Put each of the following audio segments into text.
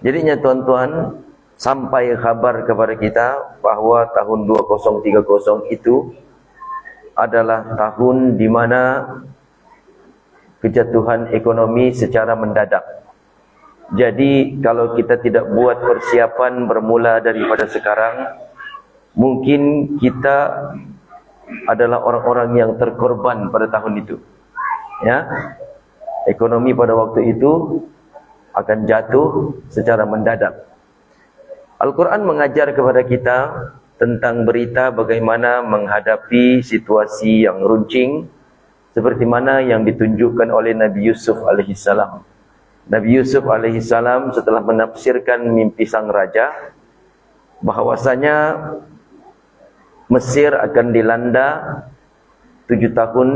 Jadinya tuan-tuan, sampai kabar kepada kita bahawa tahun 2030 itu adalah tahun di mana kejatuhan ekonomi secara mendadak. Jadi kalau kita tidak buat persiapan bermula daripada sekarang, mungkin kita adalah orang-orang yang terkorban pada tahun itu. Ya, ekonomi pada waktu itu akan jatuh secara mendadak. Al-Quran mengajar kepada kita tentang berita bagaimana menghadapi situasi yang runcing, seperti mana yang ditunjukkan oleh Nabi Yusuf alaihissalam. Nabi Yusuf alaihissalam setelah menafsirkan mimpi sang raja, bahwasanya Mesir akan dilanda 7 tahun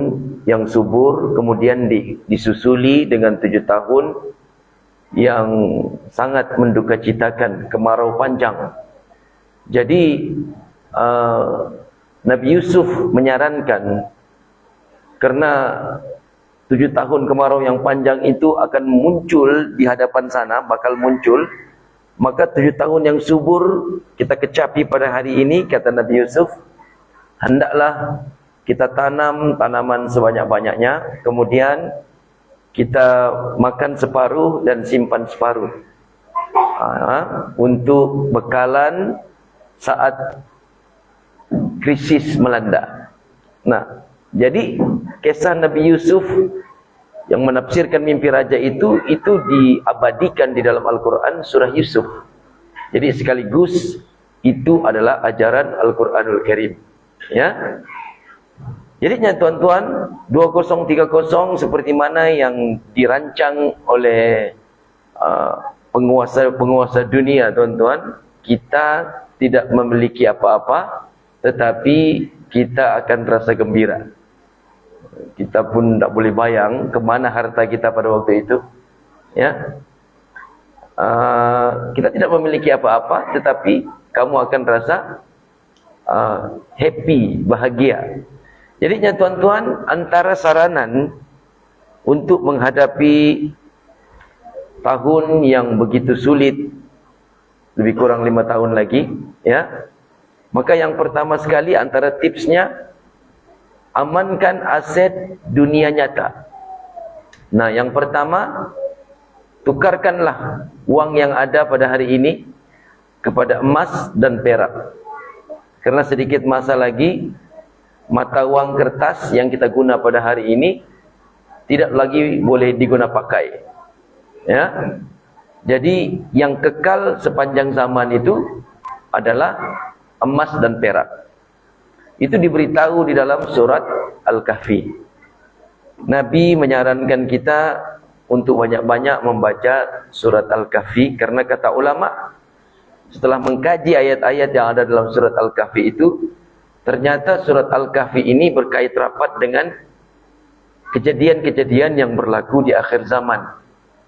yang subur, kemudian disusuli dengan 7 tahun yang sangat mendukacitakan, kemarau panjang. Jadi Nabi Yusuf menyarankan, karena 7 tahun kemarau yang panjang itu akan muncul di hadapan sana, bakal muncul, maka 7 tahun yang subur kita kecapi pada hari ini, kata Nabi Yusuf, hendaklah kita tanam tanaman sebanyak-banyaknya, kemudian kita makan separuh dan simpan separuh untuk bekalan saat krisis melanda. Nah, jadi kisah Nabi Yusuf yang menafsirkan mimpi raja itu diabadikan di dalam Al-Quran surah Yusuf. Jadi sekaligus itu adalah ajaran Al-Quranul Karim. Ya. Jadinya tuan-tuan, 2030 seperti mana yang dirancang oleh penguasa dunia, tuan-tuan, kita tidak memiliki apa-apa, tetapi kita akan rasa gembira. Kita pun tak boleh bayang kemana harta kita pada waktu itu. Ya, kita tidak memiliki apa-apa, tetapi kamu akan rasa happy, bahagia. Jadinya tuan-tuan, antara saranan untuk menghadapi tahun yang begitu sulit, lebih kurang 5 tahun lagi, ya, maka yang pertama sekali antara tipsnya, amankan aset dunia nyata. Nah, yang pertama, tukarkanlah uang yang ada pada hari ini kepada emas dan perak. Karena sedikit masa lagi mata uang kertas yang kita guna pada hari ini tidak lagi boleh diguna pakai. Ya. Jadi yang kekal sepanjang zaman itu adalah emas dan perak. Itu diberitahu di dalam surat Al-Kahfi. Nabi menyarankan kita untuk banyak-banyak membaca surat Al-Kahfi, karena kata ulama, setelah mengkaji ayat-ayat yang ada dalam surat Al-Kahfi itu, ternyata surat Al-Kahfi ini berkait rapat dengan kejadian-kejadian yang berlaku di akhir zaman.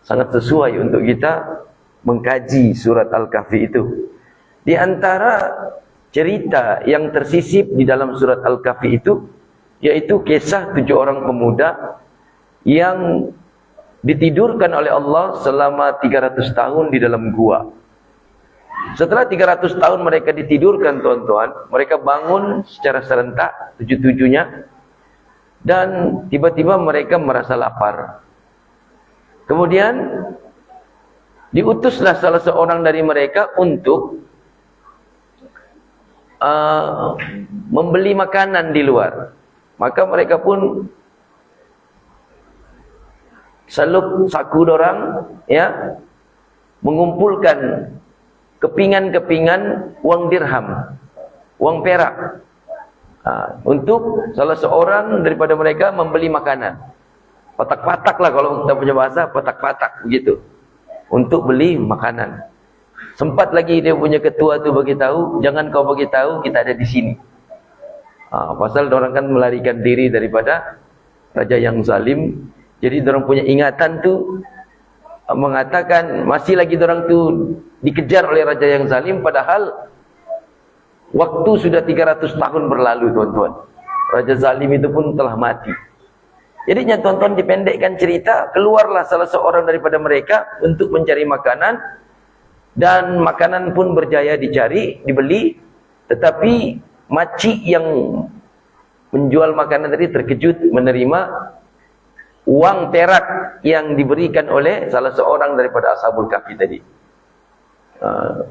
Sangat sesuai untuk kita mengkaji surat Al-Kahfi itu. Di antara cerita yang tersisip di dalam surat Al-Kahfi itu, yaitu kisah 7 orang pemuda yang ditidurkan oleh Allah selama 300 tahun di dalam gua. Setelah 300 tahun mereka ditidurkan, tuan-tuan, mereka bangun secara serentak 7-7-nya, dan tiba-tiba mereka merasa lapar. Kemudian diutuslah salah seorang dari mereka untuk membeli makanan di luar. Maka mereka pun saluk saku dorang, ya, mengumpulkan kepingan-kepingan uang dirham, uang perak, untuk salah seorang daripada mereka membeli makanan. Patak-patak lah kalau kita punya bahasa, patak-patak begitu, untuk beli makanan. Sempat lagi dia punya ketua tu bagi tahu, jangan kau bagi tahu kita ada di sini. Pasal orang kan melarikan diri daripada raja yang zalim. Jadi orang punya ingatan tu mengatakan masih lagi orang tu dikejar oleh raja yang zalim, padahal waktu sudah 300 tahun berlalu, tuan-tuan. Raja zalim itu pun telah mati. Jadinya tuan-tuan, dipendekkan cerita, keluarlah salah seorang daripada mereka untuk mencari makanan, dan makanan pun berjaya dicari, dibeli. Tetapi makcik yang menjual makanan tadi terkejut menerima uang perak yang diberikan oleh salah seorang daripada Ashabul Kahfi tadi.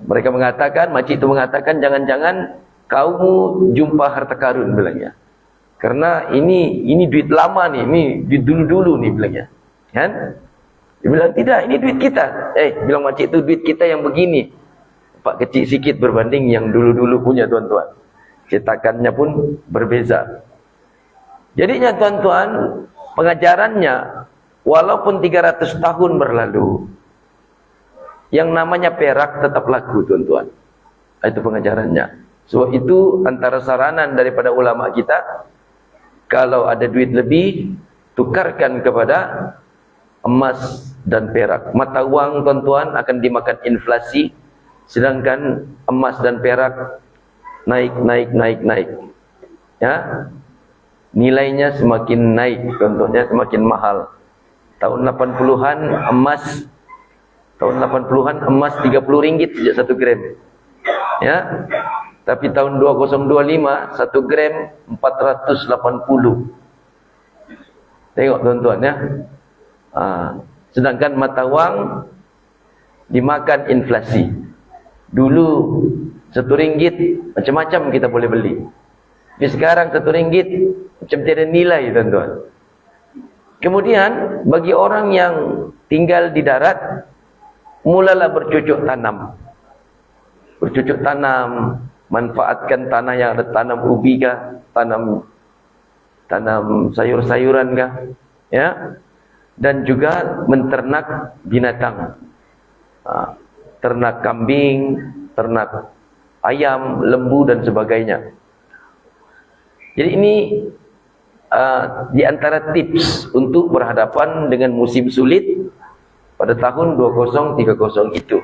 Mereka mengatakan, makcik itu mengatakan, jangan-jangan kamu jumpa harta karun, bilangnya. Karena ini duit lama nih, ini duit dulu-dulu nih, bilangnya. Kan? Dia bilang, tidak, ini duit kita. Bilang makcik itu, duit kita yang begini. Pak, kecil sikit berbanding yang dulu-dulu punya, tuan-tuan. Cetakannya pun berbeza. Jadinya tuan-tuan, pengajarannya, walaupun 300 tahun berlalu, yang namanya perak tetap laku, tuan-tuan. Itu pengajarannya. Sebab itu antara saranan daripada ulama kita, kalau ada duit lebih, tukarkan kepada emas dan perak. Mata uang, tuan-tuan, akan dimakan inflasi, sedangkan emas dan perak naik. Ya, nilainya semakin naik, contohnya semakin mahal. Tahun 80-an emas, emas 30 ringgit sejak 1 gram. Ya. Tapi tahun 2025 1 gram 480. Tengok, tuan-tuan, ya. Sedangkan mata wang dimakan inflasi. Dulu 1 ringgit macam-macam kita boleh beli. Tapi sekarang 1 ringgit macam tiada nilai, tuan-tuan. Kemudian bagi orang yang tinggal di darat, mulalah bercocok tanam. Bercocok tanam, manfaatkan tanah yang ada, tanam ubi kah, tanam sayur-sayuran kah, ya. Dan juga menternak binatang, ternak kambing, ternak ayam, lembu dan sebagainya. Jadi ini di antara tips untuk berhadapan dengan musim sulit pada tahun 2030 itu.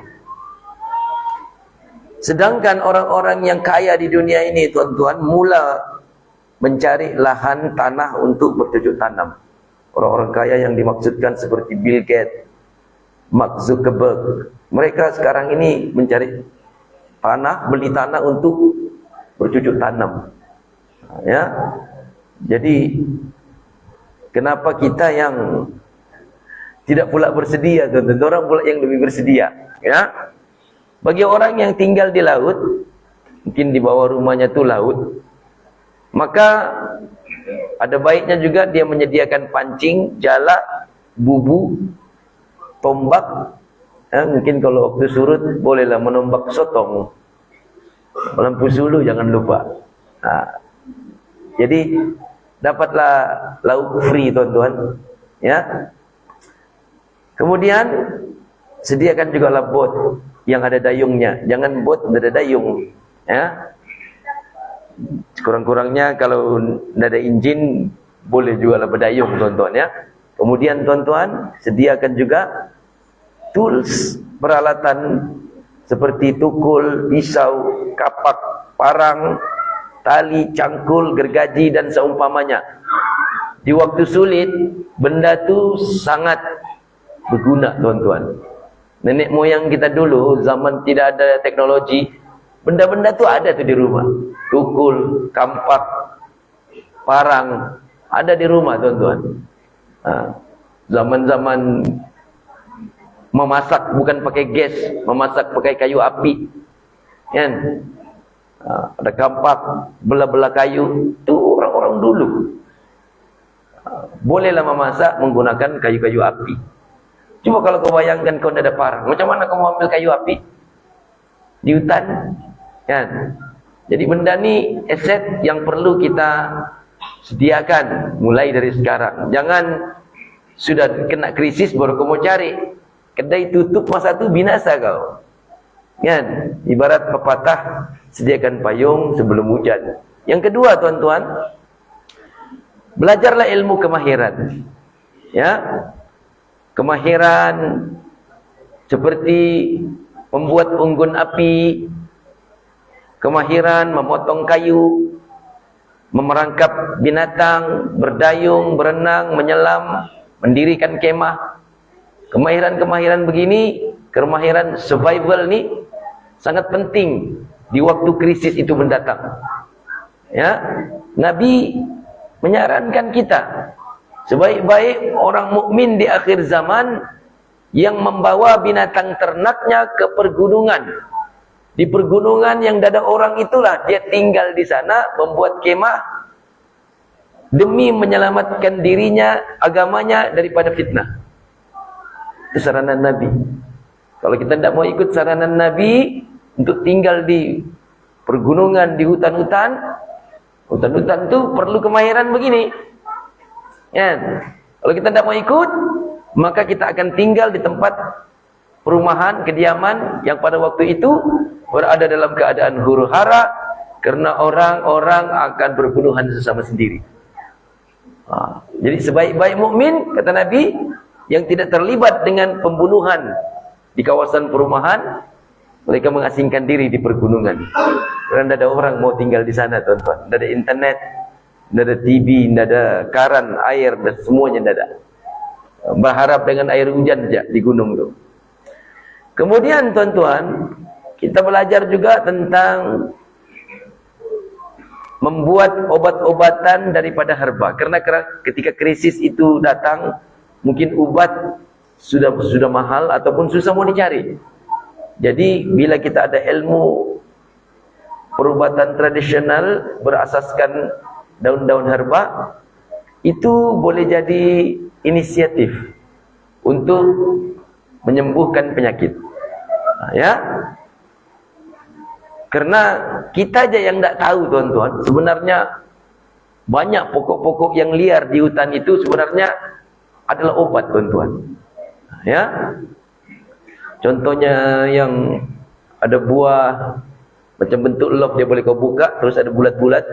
Sedangkan orang-orang yang kaya di dunia ini, tuan-tuan, mula mencari lahan tanah untuk bercocok tanam. Orang-orang kaya yang dimaksudkan seperti Bill Gates, Mark Zuckerberg, mereka sekarang ini mencari tanah, beli tanah untuk bercocok tanam. Ya. Jadi kenapa kita yang tidak pula bersedia, tuan-tuan, orang pula yang lebih bersedia, ya? Bagi orang yang tinggal di laut, mungkin di bawah rumahnya itu laut, maka ada baiknya juga dia menyediakan pancing, jala, bubu, tombak. Mungkin kalau waktu surut bolehlah menombak sotong, lampu sulu jangan lupa. Jadi dapatlah lauk free, tuan-tuan, ya. Kemudian sediakan juga lah bot yang ada dayungnya. Jangan bot tidak ada dayung, ya. Kurang-kurangnya kalau tidak ada injin boleh juga lah berdayung, tuan-tuan, ya. Kemudian, tuan-tuan, sediakan juga tools, peralatan seperti tukul, pisau, kapak, parang, tali, cangkul, gergaji dan seumpamanya. Di waktu sulit, benda tu sangat berguna, tuan-tuan. Nenek moyang kita dulu, zaman tidak ada teknologi, benda-benda tu ada tu di rumah. Tukul, kampak, parang, ada di rumah, tuan-tuan. Zaman-zaman memasak bukan pakai gas, memasak pakai kayu api, kan? Ada kampak, belah-belah kayu, itu orang-orang dulu. Bolehlah memasak menggunakan kayu-kayu api. Cuma kalau kau bayangkan kau tidak ada parang, macam mana kau mau ambil kayu api di hutan, kan? Jadi benda ni aset yang perlu kita sediakan mulai dari sekarang. Jangan sudah kena krisis baru kau mau cari. Kedai tutup masa tu binasa kau, kan? Ibarat pepatah, sediakan payung sebelum hujan. Yang kedua, tuan-tuan, belajarlah ilmu kemahiran, ya. Kemahiran seperti membuat unggun api, kemahiran memotong kayu, memerangkap binatang, berdayung, berenang, menyelam, mendirikan kemah. Kemahiran-kemahiran begini, kemahiran survival ni sangat penting di waktu krisis itu mendatang. Ya, Nabi menyarankan kita sebaik-baik orang mukmin di akhir zaman yang membawa binatang ternaknya ke pergunungan. Di pergunungan yang ada orang itulah dia tinggal di sana, membuat kemah demi menyelamatkan dirinya, agamanya daripada fitnah. Itu saranan Nabi. Kalau kita tidak mau ikut saranan Nabi untuk tinggal di pergunungan, di hutan-hutan, hutan-hutan itu perlu kemahiran begini. Ya. Kalau kita tidak mau ikut, maka kita akan tinggal di tempat perumahan, kediaman yang pada waktu itu berada dalam keadaan huru-hara karena orang-orang akan berbunuhan sesama sendiri. Jadi sebaik-baik mukmin, kata Nabi, yang tidak terlibat dengan pembunuhan di kawasan perumahan, mereka mengasingkan diri di pergunungan. Karena tidak ada orang mau tinggal di sana, tuan-tuan. Tidak ada internet, tidak ada TV, tidak ada karan, air, dan semuanya tidak ada. Berharap dengan air hujan saja di gunung itu. Kemudian tuan-tuan, kita belajar juga tentang membuat obat-obatan daripada herba. Karena ketika krisis itu datang, mungkin obat sudah mahal ataupun susah mau dicari. Jadi bila kita ada ilmu perubatan tradisional berasaskan daun-daun herba, itu boleh jadi inisiatif untuk menyembuhkan penyakit. Ya. Karena kita aja yang tidak tahu, tuan-tuan, sebenarnya banyak pokok-pokok yang liar di hutan itu sebenarnya adalah obat, tuan-tuan. Ya. Contohnya yang ada buah macam bentuk love, dia boleh kau buka, terus ada bulat-bulat.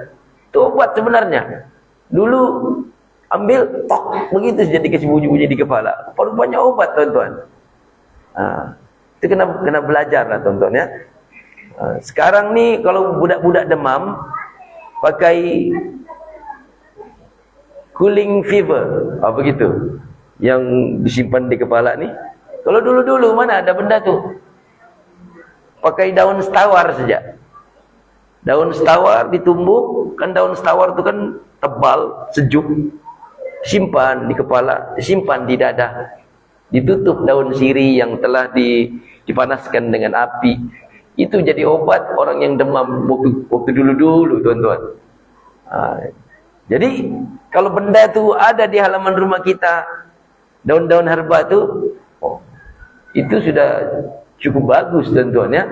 Itu obat sebenarnya. Dulu ambil, tok, begitu saja dikasih bunyi-bunyi di kepala. Rupanya obat, tuan-tuan. Itu kena belajar lah, tuan-tuan, ya. Sekarang ni kalau budak-budak demam pakai cooling fever, begitu, yang disimpan di kepala ni. Kalau dulu-dulu mana ada benda tu? Pakai daun setawar saja. Daun setawar ditumbuk, kan daun setawar tu kan tebal, sejuk. Simpan di kepala, simpan di dada. Ditutup daun sirih yang telah dipanaskan dengan api. Itu jadi obat orang yang demam waktu dulu-dulu, tuan-tuan. Jadi kalau benda tu ada di halaman rumah kita, daun-daun herba tu, itu sudah cukup bagus, tuan-tuan, ya.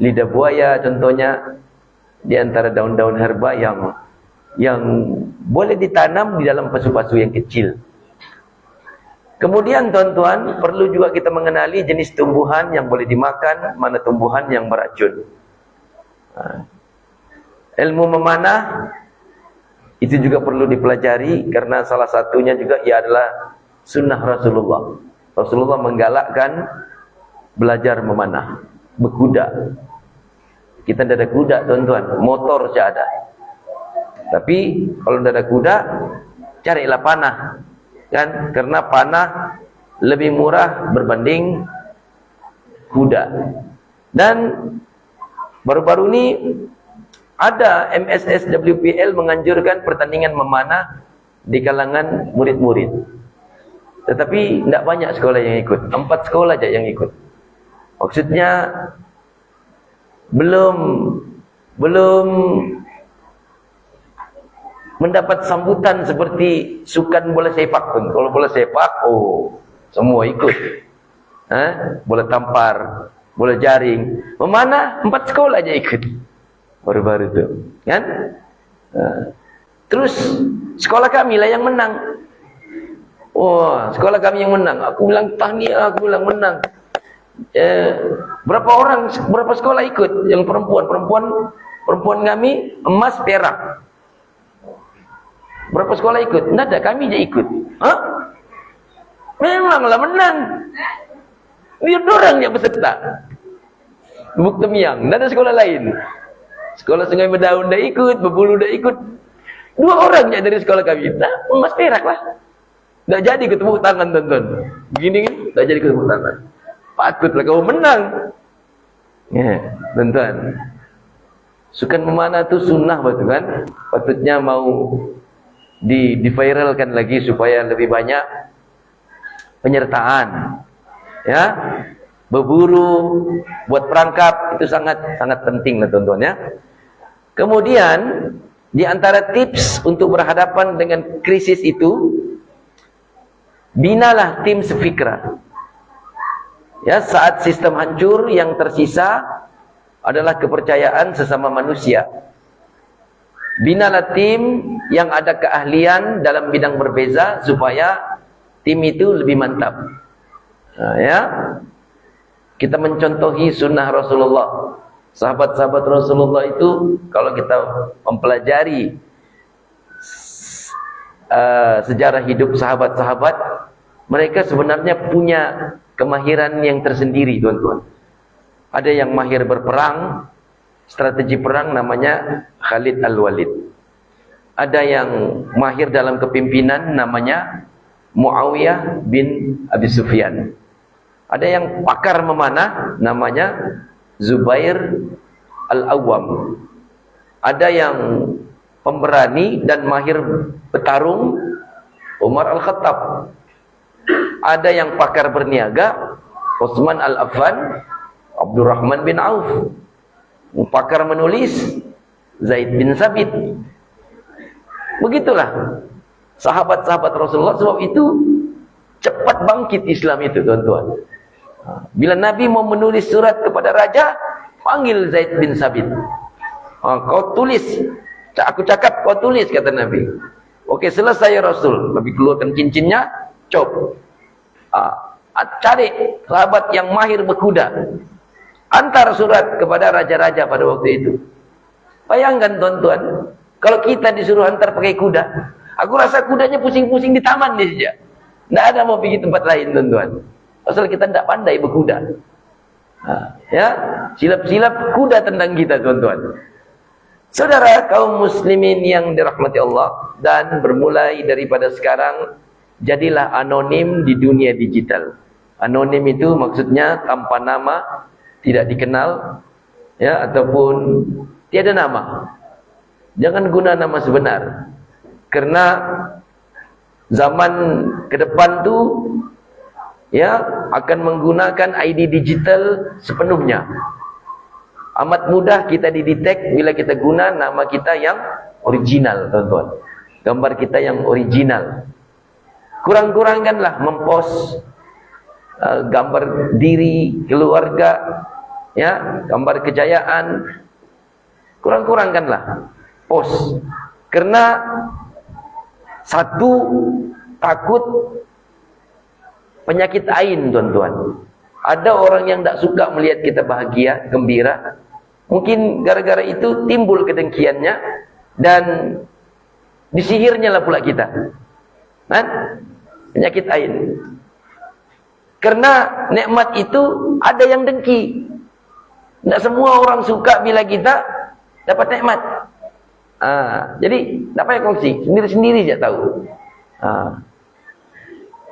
Lidah buaya contohnya di antara daun-daun herba yang boleh ditanam di dalam pasu-pasu yang kecil. Kemudian, tuan-tuan, perlu juga kita mengenali jenis tumbuhan yang boleh dimakan, mana tumbuhan yang beracun. Ilmu memanah itu juga perlu dipelajari, karena salah satunya juga ia adalah sunnah Rasulullah. Rasulullah menggalakkan belajar memanah, berkuda. Kita tidak ada kuda, tuan-tuan, motor saja ada. Tapi kalau tidak ada kuda, carilah panah, kan? Karena panah lebih murah berbanding kuda. Dan baru-baru ini ada MSSWPL menganjurkan pertandingan memanah di kalangan murid-murid. Tetapi tidak banyak sekolah yang ikut. 4 sekolah saja yang ikut. Maksudnya belum mendapat sambutan seperti sukan bola sepak pun. Kalau bola sepak, semua ikut. Bola tampar, bola jaring. Memanah 4 sekolah aja ikut. Baru-baru itu, kan? Terus sekolah kami lah yang menang. Sekolah kami yang menang. Aku bilang tahniah, aku bilang menang. Berapa sekolah ikut? Yang perempuan kami emas, perak. Berapa sekolah ikut? Tidak ada, kami je ikut. Memanglah menang. Biar dorang yang peserta. Buk Temiang, tidak ada sekolah lain. Sekolah Sungai Medaun dah ikut, Bebulu dah ikut. 2 orang ya dari sekolah kami. Nah, emas perak lah. Nggak jadi ketemu tangan, tonton. Begini kan, nggak jadi ketemu tangan. Patutlah kau menang. Ya, tonton. Sukan memanah itu sunnah betul kan? Patutnya mau diviralkan lagi supaya lebih banyak penyertaan. Ya, berburu, buat perangkap itu sangat penting lah tonton ya. Kemudian di antara tips untuk berhadapan dengan krisis itu, binalah tim sefikra. Ya, saat sistem hancur, yang tersisa adalah kepercayaan sesama manusia. Binalah tim yang ada keahlian dalam bidang berbeza supaya tim itu lebih mantap. Nah, ya. Kita mencontohi sunnah Rasulullah. Sahabat-sahabat Rasulullah itu kalau kita mempelajari sejarah hidup sahabat-sahabat, mereka sebenarnya punya kemahiran yang tersendiri, tuan-tuan. Ada yang mahir berperang, strategi perang namanya Khalid Al-Walid. Ada yang mahir dalam kepimpinan namanya Muawiyah bin Abi Sufyan. Ada yang pakar memanah namanya Zubair Al-Awwam. Ada yang pemberani dan mahir bertarung, Umar Al-Khattab. Ada yang pakar berniaga, Utsman Al-Affan, Abdurrahman bin Auf. Pakar menulis, Zaid bin Sabit. Begitulah sahabat-sahabat Rasulullah. Sebab itu cepat bangkit Islam itu, tuan-tuan. Bila Nabi mau menulis surat kepada raja, panggil Zaid bin Sabit. Kau tulis, aku cakap kau tulis, kata Nabi. Oke, selesai ya Rasul. Nabi keluarkan cincinnya, cop. Cari sahabat yang mahir berkuda, antar surat kepada raja-raja pada waktu itu. Bayangkan, tuan-tuan, kalau kita disuruh antar pakai kuda, aku rasa kudanya pusing-pusing di taman nih saja. Tidak ada mau pergi tempat lain, tuan-tuan. Pasal kita tidak pandai berkuda. Ya, silap-silap kuda tendang kita, tuan-tuan. Saudara kaum muslimin yang dirahmati Allah, dan bermulai daripada sekarang, jadilah anonim di dunia digital. Anonim itu maksudnya tanpa nama, tidak dikenal, ya, ataupun tiada nama. Jangan guna nama sebenar, karena zaman ke depan tu, ya, akan menggunakan ID digital sepenuhnya. Amat mudah kita didetek bila kita guna nama kita yang original, tuan-tuan. Gambar kita yang original. Kurang-kurangkanlah mempost gambar diri, keluarga, ya, gambar kejayaan. Kurang-kurangkanlah post. Karena satu, takut penyakit ain, tuan-tuan. Ada orang yang tak suka melihat kita bahagia, gembira. Mungkin gara-gara itu timbul kedengkiannya, dan disihirnya lah pula kita. Kan? Penyakit ain. Karena nikmat itu ada yang dengki. Tidak semua orang suka bila kita dapat nikmat. Jadi tak payah kongsi, sendiri-sendiri saja tahu.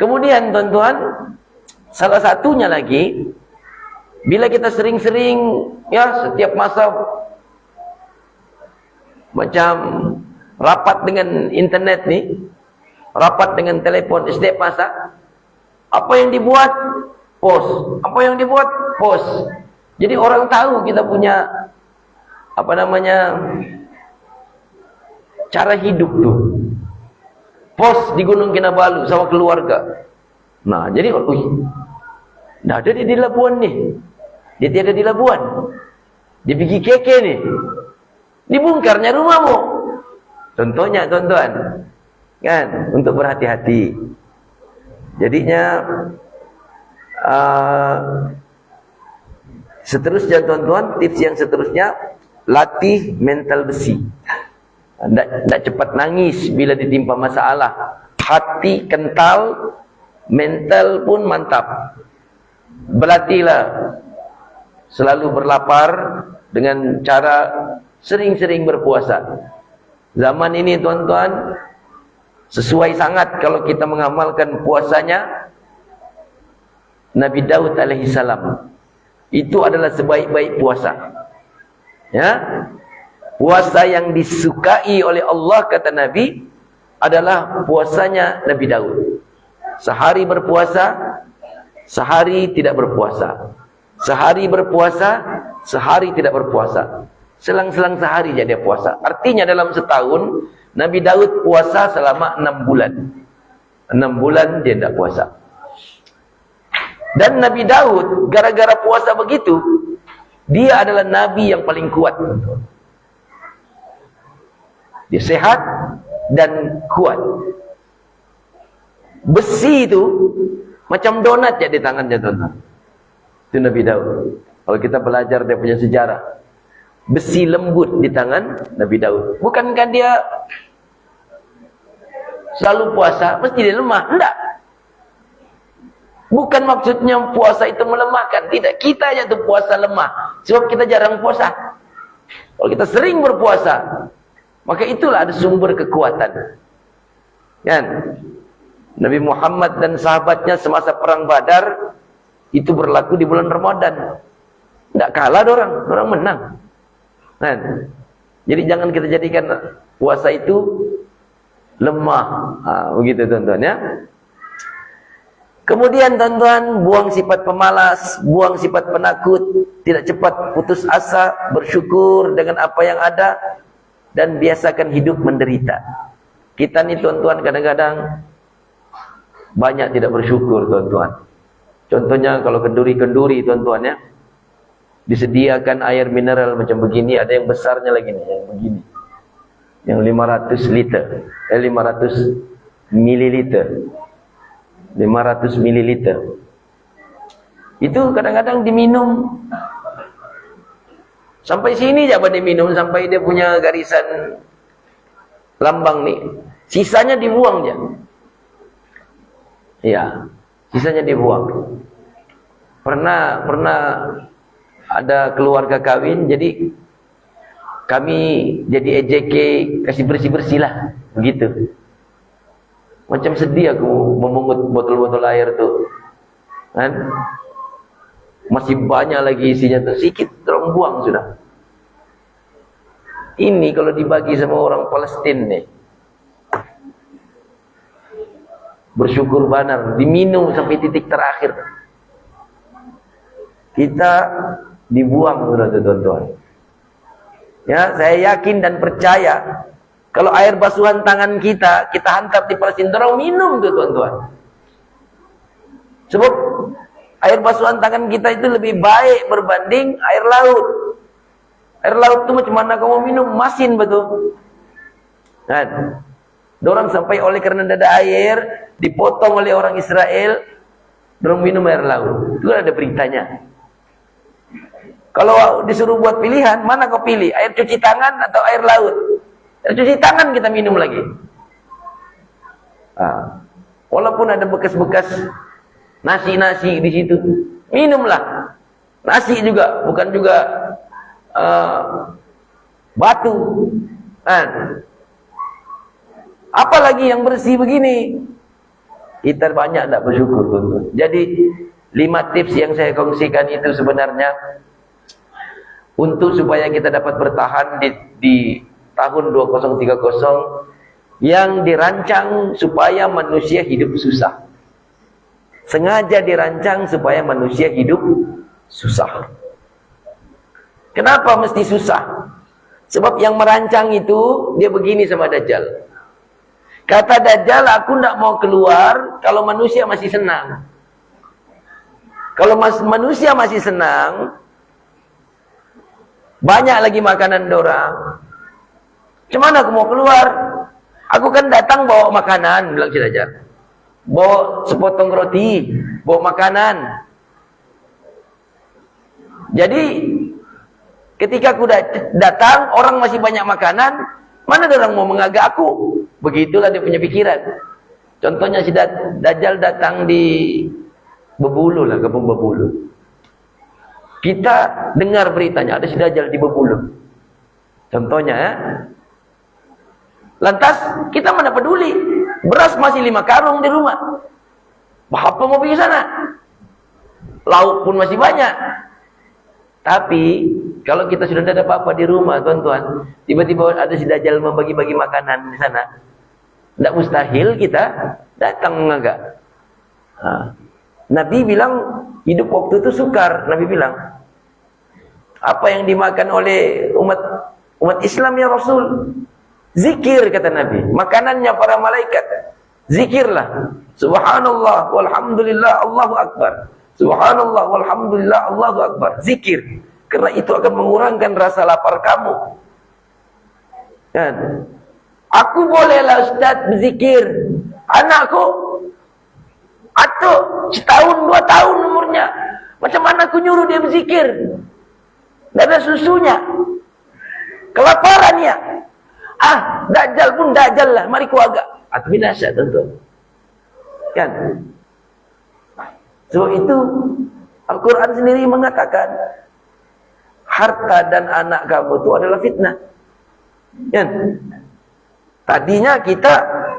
Kemudian, tuan-tuan, salah satunya lagi, bila kita sering-sering, ya, setiap masa macam rapat dengan internet nih, rapat dengan telepon setiap masa, apa yang dibuat post, apa yang dibuat post. Jadi orang tahu kita punya apa namanya cara hidup tuh. Post di Gunung Kinabalu sama keluarga. Nah, jadi dah ada dia di Labuan nih. Dia tiada di Labuan. Dia pergi keke nih. Dibongkarnya rumahmu. Contohnya, tuan-tuan, kan, untuk berhati-hati. Jadinya seterusnya, tuan-tuan, tips yang seterusnya, latih mental besi. Tidak cepat nangis bila ditimpa masalah. Hati kental, mental pun mantap. Berlatihlah selalu berlapar dengan cara sering-sering berpuasa. Zaman ini tuan-tuan, sesuai sangat kalau kita mengamalkan puasanya Nabi Daud alaihissalam. Itu adalah sebaik-baik puasa. Ya, puasa yang disukai oleh Allah, kata Nabi, adalah puasanya Nabi Daud. Sehari berpuasa, sehari tidak berpuasa. Sehari berpuasa, sehari tidak berpuasa. Selang-selang sehari dia puasa. Artinya dalam setahun Nabi Daud puasa selama 6 bulan. 6 bulan dia tidak puasa. Dan Nabi Daud gara-gara puasa begitu, dia adalah Nabi yang paling kuat. Dia sehat dan kuat. Besi itu macam donat ya di tangannya, tuan-tuan. Itu Nabi Daud. Kalau kita belajar dia punya sejarah, besi lembut di tangan Nabi Daud. Bukankah dia selalu puasa, mesti dia lemah? Enggak. Bukan maksudnya puasa itu melemahkan. Tidak, kita aja tuh puasa lemah. Sebab kita jarang puasa. Kalau kita sering berpuasa, maka itulah ada sumber kekuatan. Kan? Nabi Muhammad dan sahabatnya semasa perang Badar, itu berlaku di bulan Ramadan. Tidak kalah orang menang. Kan? Jadi jangan kita jadikan puasa itu lemah. Begitu tuan-tuan ya. Kemudian tuan-tuan, buang sifat pemalas, buang sifat penakut, tidak cepat putus asa, bersyukur dengan apa yang ada, dan biasakan hidup menderita. Kita ni tuan-tuan kadang-kadang banyak tidak bersyukur, tuan-tuan. Contohnya kalau kenduri-kenduri, tuan-tuan ya, disediakan air mineral macam begini, ada yang besarnya lagi nih, yang begini, yang 500 liter, 500 mililiter. 500 mililiter. Itu kadang-kadang diminum sampai sini aja diminum, sampai dia punya garisan lambang nih. Sisanya dibuang aja. Iya, sisanya dibuang. Pernah ada keluarga kawin, jadi kami jadi EJK, kasih bersih-bersih lah, begitu. Macam sedih aku memungut botol-botol air tuh, kan? Masih banyak lagi isinya tuh, sedikit terong buang sudah. Ini kalau dibagi sama orang Palestina nih, bersyukur benar, diminum sampai titik terakhir. Kita dibuang sudah tuh, tuan-tuan. Ya, saya yakin dan percaya. Kalau air basuhan tangan kita hantar di Palestina, orang minum tuh, tuan-tuan. Sebab air basuhan tangan kita itu lebih baik berbanding air laut. Air laut itu macam mana kamu minum? Masin betul. Kan? Dorang sampai oleh karena ada air, dipotong oleh orang Israel, dorang minum air laut. Itu ada beritanya. Kalau disuruh buat pilihan, mana kau pilih? Air cuci tangan atau air laut? Air cuci tangan kita minum lagi. Walaupun ada bekas-bekas nasi-nasi di situ, minumlah. Nasi juga, bukan juga batu. Apalagi yang bersih begini. Kita banyak tak bersyukur, tuan-tuan. Jadi 5 tips yang saya kongsikan itu sebenarnya untuk supaya kita dapat bertahan di tahun 2030 yang dirancang supaya manusia hidup susah. Sengaja dirancang supaya manusia hidup susah. Kenapa mesti susah? Sebab yang merancang itu, dia begini sama Dajjal. Kata Dajjal, aku tidak mau keluar kalau manusia masih senang. Kalau manusia masih senang, banyak lagi makanan dorang. Cuman aku mau keluar, aku kan datang bawa makanan, bilang si Dajjal. Bawa sepotong roti, bawa makanan. Jadi ketika aku datang, orang masih banyak makanan, mana orang mau mengagak aku? Begitulah dia punya pikiran. Contohnya si Dajjal datang di Bebulu lah, kampung Bebulu. Kita dengar beritanya ada si Dajjal di Bebulu. Contohnya Lantas kita mana peduli, beras masih 5 karung di rumah, apa mau pergi sana? Lauk pun masih banyak. Tapi kalau kita sudah tidak ada apa-apa di rumah, tuan-tuan, tiba-tiba ada si Dajjal membagi-bagi makanan di sana, tidak mustahil kita datang agak. Nabi bilang hidup waktu itu sukar. Nabi bilang, apa yang dimakan oleh umat Islam ya Rasul? Zikir, kata Nabi. Makanannya para malaikat. Zikirlah. Subhanallah walhamdulillah Allahu akbar. Subhanallah walhamdulillah Allahu akbar. Zikir. Karena itu akan mengurangkan rasa lapar kamu. Kan? Aku bolehlah Ustaz berzikir. Anakku atau setahun 2 tahun umurnya, macam mana aku nyuruh dia berzikir? Tidak ada susunya, kelaparan ya. Dajjal pun Dajjal lah, mari ku agak. Atau binasa, tentu. Kan? Sebab itu Al-Quran sendiri mengatakan harta dan anak kamu itu adalah fitnah. Kan? Tadinya kita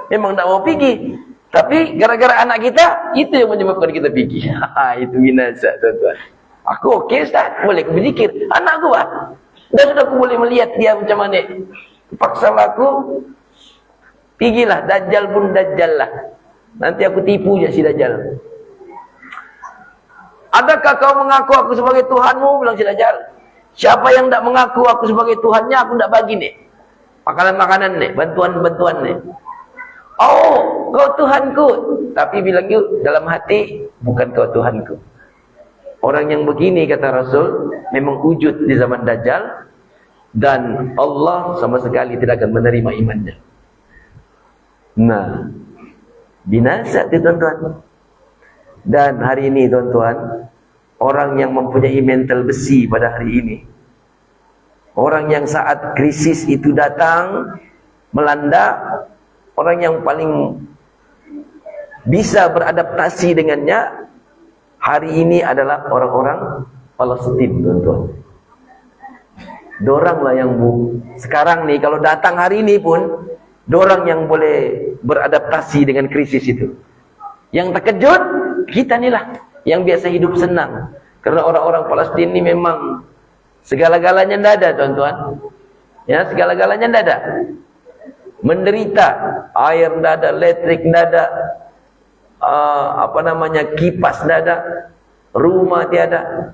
memang tidak mau pergi, tapi gara-gara anak kita, itu yang menyebabkan kita pergi. Itu binasa, tuan-tuan. Aku okey Ustaz, boleh aku berzikir. Anakku dan sudah aku boleh melihat dia macam mana. Paksalah aku, pergilah. Dajjal pun Dajjal lah. Nanti aku tipu je si Dajjal. Adakah kau mengaku aku sebagai Tuhanmu? Bilang si Dajjal. Siapa yang tak mengaku aku sebagai Tuhannya, aku tak bagi ni makanan-makanan ni, bantuan-bantuan ni. Oh, kau Tuhanku. Tapi bilang yuk dalam hati, bukan kau Tuhanku. Orang yang begini, kata Rasul, memang wujud di zaman Dajjal, dan Allah sama sekali tidak akan menerima imannya. Nah, binasa itu, tuan-tuan. Dan hari ini, tuan-tuan, orang yang mempunyai mental besi pada hari ini, orang yang saat krisis itu datang melanda, orang yang paling bisa beradaptasi dengannya hari ini adalah orang-orang Palestin, tuan-tuan. Doranglah yang sekarang nih, kalau datang hari ini pun, dorang yang boleh beradaptasi dengan krisis itu. Yang terkejut, kita ni lah, yang biasa hidup senang. Karena orang-orang Palestin ini memang segala-galanya tidak ada, tuan-tuan. Ya, segala-galanya tidak ada. Menderita, air tidak ada, listrik tidak ada, kipas tidak ada, rumah tiada.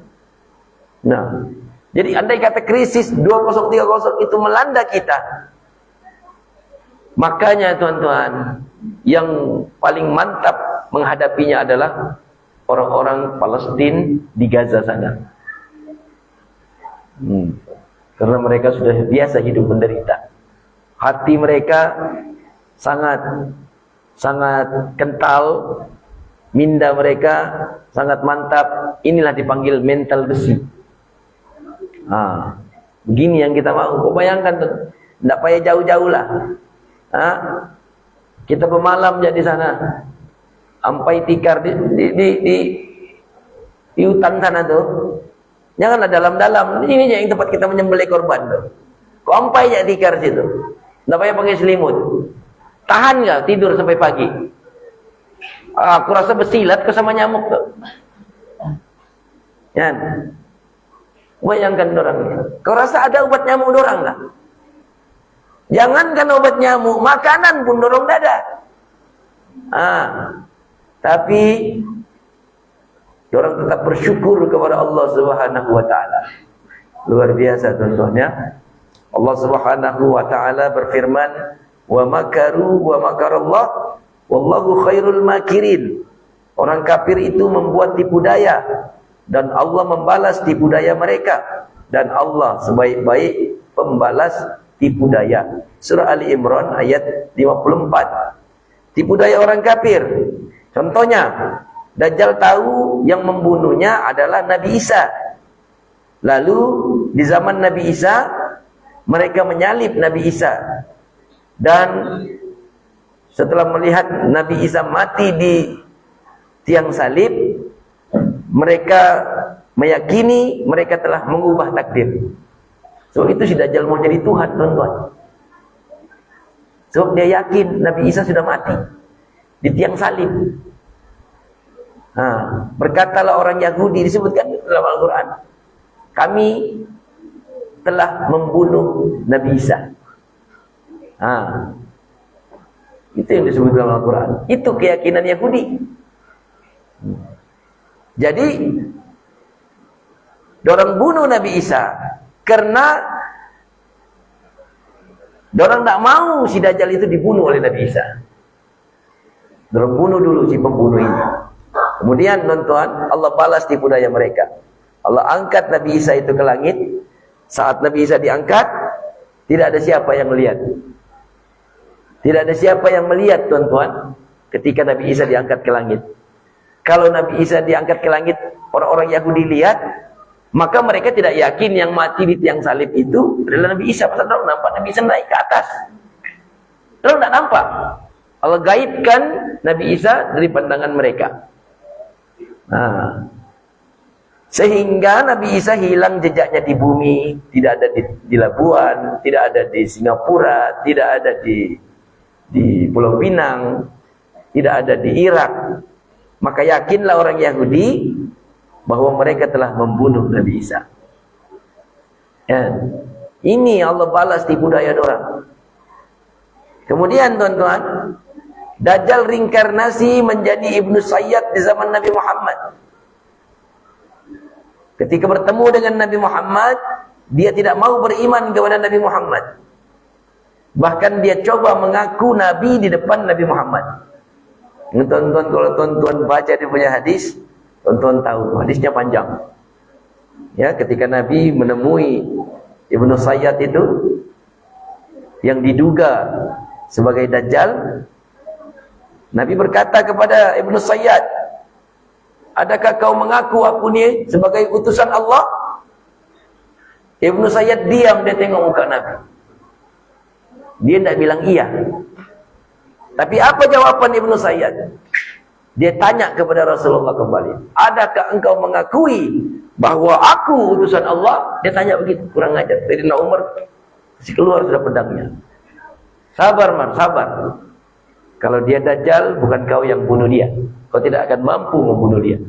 Nah, jadi andai kata krisis 2030 itu melanda kita, makanya tuan-tuan, yang paling mantap menghadapinya adalah orang-orang Palestin di Gaza sana. Karena mereka sudah biasa hidup menderita. Hati mereka sangat kental, minda mereka sangat mantap. Inilah dipanggil mental besi. Begini yang kita mau. Kau bayangkan tuh, tidak payah jauh-jauh lah. Kita bermalam jadi sana, sampai tikar di hutan sana tuh. Janganlah dalam-dalam. Ini yang tempat kita menyembelih korban tuh. Kau ampai aja tikar situ. Tidak payah pakai selimut. Tahan nggak tidur sampai pagi? Aku rasa bersilat ke sama nyamuk tuh. Kan? Bayangkan orang. Kau rasa ada obat nyamuk dorang nggak? Jangankan obat nyamuk, makanan pun dorong tidak ada. Tapi orang tetap bersyukur kepada Allah Subhanahu wa taala. Luar biasa, tuan-tuan ya. Allah Subhanahu wa taala berfirman, "Wa makaru wa makarallah wallahu khairul makirin." Orang kafir itu membuat tipu daya dan Allah membalas tipu daya mereka, dan Allah sebaik-baik pembalas tipu daya. Surah Ali Imran ayat 54. Tipu daya orang kafir. Contohnya, Dajjal tahu yang membunuhnya adalah Nabi Isa. Lalu di zaman Nabi Isa, mereka menyalib Nabi Isa. Dan setelah melihat Nabi Isa mati di tiang salib, mereka meyakini mereka telah mengubah takdir. So itu si Dajjal mau jadi Tuhan, tuan-tuan. Sebab dia yakin Nabi Isa sudah mati di tiang salib. Berkatalah orang Yahudi, disebutkan dalam Al-Quran, kami telah membunuh Nabi Isa. Itu yang disebut dalam Al-Quran. Itu keyakinan Yahudi. Jadi dorang bunuh Nabi Isa karena dorang tak mau si Dajjal itu dibunuh oleh Nabi Isa. Dorang bunuh dulu si pembunuh ini. Kemudian tuan-tuan, Allah balas tipu daya mereka. Allah angkat Nabi Isa itu ke langit. Saat Nabi Isa diangkat, tidak ada siapa yang melihat. Tidak ada siapa yang melihat, tuan-tuan, ketika Nabi Isa diangkat ke langit. Kalau Nabi Isa diangkat ke langit, orang-orang Yahudi lihat, maka mereka tidak yakin yang mati di tiang salib itu adalah Nabi Isa. Pasal mereka nampak Nabi Isa naik ke atas. Mereka tidak nampak. Allah gaibkan Nabi Isa dari pandangan mereka. Sehingga Nabi Isa hilang jejaknya di bumi. Tidak ada di Labuan, tidak ada di Singapura, tidak ada di Pulau Pinang, tidak ada di Irak. Maka yakinlah orang Yahudi bahwa mereka telah membunuh Nabi Isa. Ini Allah balas tipu daya orang. Kemudian tuan-tuan, Dajjal reinkarnasi menjadi Ibnu Sayyad di zaman Nabi Muhammad. Ketika bertemu dengan Nabi Muhammad, dia tidak mau beriman kepada Nabi Muhammad. Bahkan dia coba mengaku Nabi di depan Nabi Muhammad. Tuan-tuan, kalau tuan-tuan baca dia punya hadis, tuan-tuan tahu, hadisnya panjang. Ya, ketika Nabi menemui Ibnu Sayyad itu, yang diduga sebagai Dajjal, Nabi berkata kepada Ibnu Sayyad, adakah kau mengaku aku ni sebagai utusan Allah? Ibnu Sayyad diam, dia tengok muka Nabi. Dia tidak bilang iya. Tapi apa jawaban Ibnu Sayyad? Dia tanya kepada Rasulullah kembali, adakah engkau mengakui bahwa aku utusan Allah? Dia tanya begitu, kurang ajar. Sayyidina Umar masih keluar sudah pedangnya. Sabar Mar, sabar. Kalau dia Dajjal, bukan kau yang bunuh dia. Kau tidak akan mampu membunuh dia.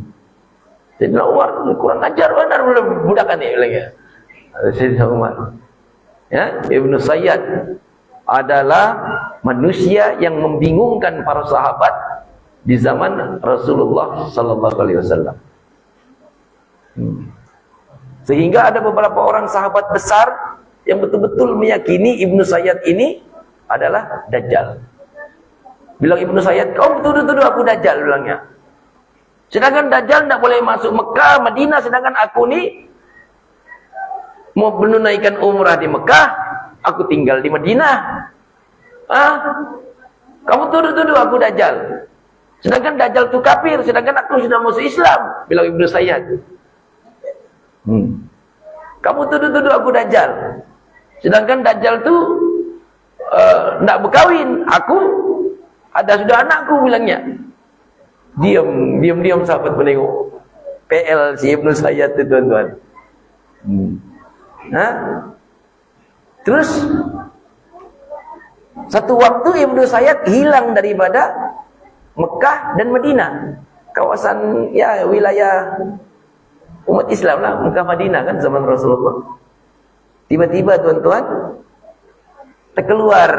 Sayyidina Umar, kurang ajar benar, budakan ni bilangnya. Sayyidina Umar. Ya, Ibnu Sayyad adalah manusia yang membingungkan para sahabat di zaman Rasulullah sallallahu alaihi wasallam. Sehingga ada beberapa orang sahabat besar yang betul-betul meyakini Ibnu Sayyad ini adalah Dajjal. Bilang Ibnu Sayyad, kau tuduh-tuduh aku Dajjal, bilangnya. Sedangkan Dajjal tidak boleh masuk Mekah, Madinah, sedangkan aku ni mau menunaikan umrah di Mekah, aku tinggal di Madinah. Kamu tuduh-tuduh aku Dajjal. Sedangkan Dajjal itu kafir, sedangkan aku sudah masuk Islam, bilang Ibnu Sayyad. Kamu tuduh-tuduh aku Dajjal. Sedangkan Dajjal itu tidak berkahwin, aku ada sudah anakku, bilangnya. Diam sahabat menengok PL si Ibnu Sayyad itu, tuan-tuan. Terus satu waktu Ibnu Sayyad hilang daripada Mekah dan Madinah, kawasan ya wilayah umat Islam lah, Mekah Madinah kan zaman Rasulullah. Tiba-tiba tuan-tuan terkeluar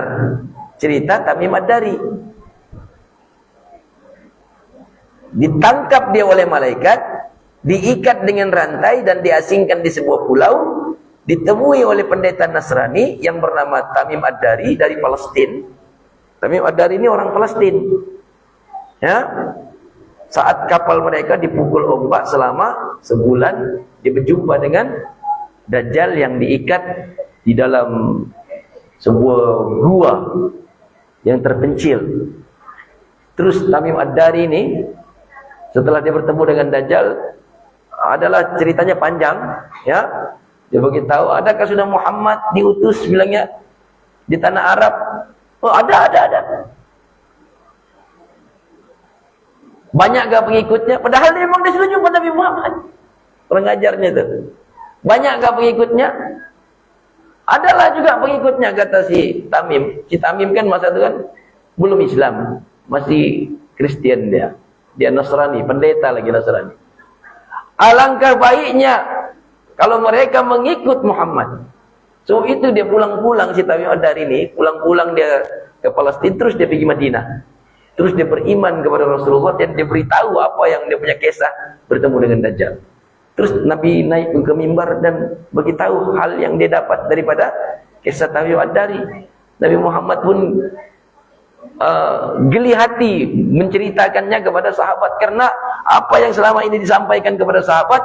cerita Tamim Ad-Dari. Ditangkap dia oleh malaikat, diikat dengan rantai dan diasingkan di sebuah pulau. Ditemui oleh pendeta Nasrani yang bernama Tamim Ad-Dari dari Palestina. Tamim Ad-Dari ini orang Palestina. Ya. Saat kapal mereka dipukul ombak selama sebulan, dia berjumpa dengan Dajjal yang diikat di dalam sebuah gua yang terpencil. Terus Tamim Ad-Dari ini setelah dia bertemu dengan Dajjal, adalah ceritanya panjang, ya. Dia beritahu, adakah sudah Muhammad diutus, bilangnya, di tanah Arab? Oh, ada. Banyak gak pengikutnya? Padahal dia memang dia sudah jumpa Nabi Muhammad. Orang ajarnya itu. Banyak gak pengikutnya? Adalah juga pengikutnya, kata si Tamim. Si Tamim kan masa itu kan belum Islam, masih Kristen dia. Dia Nasrani, pendeta lagi Nasrani. Alangkah baiknya kalau mereka mengikut Muhammad. So itu dia pulang-pulang, si Tamim Ad-Dari ini pulang-pulang dia ke Palestina, terus dia pergi Madinah. Terus dia beriman kepada Rasulullah dan dia beritahu apa yang dia punya kisah bertemu dengan Dajjal. Terus Nabi naik ke mimbar dan beritahu hal yang dia dapat daripada kisah Tamim Ad-Dari. Nabi Muhammad pun geli hati menceritakannya kepada sahabat, karena apa yang selama ini disampaikan kepada sahabat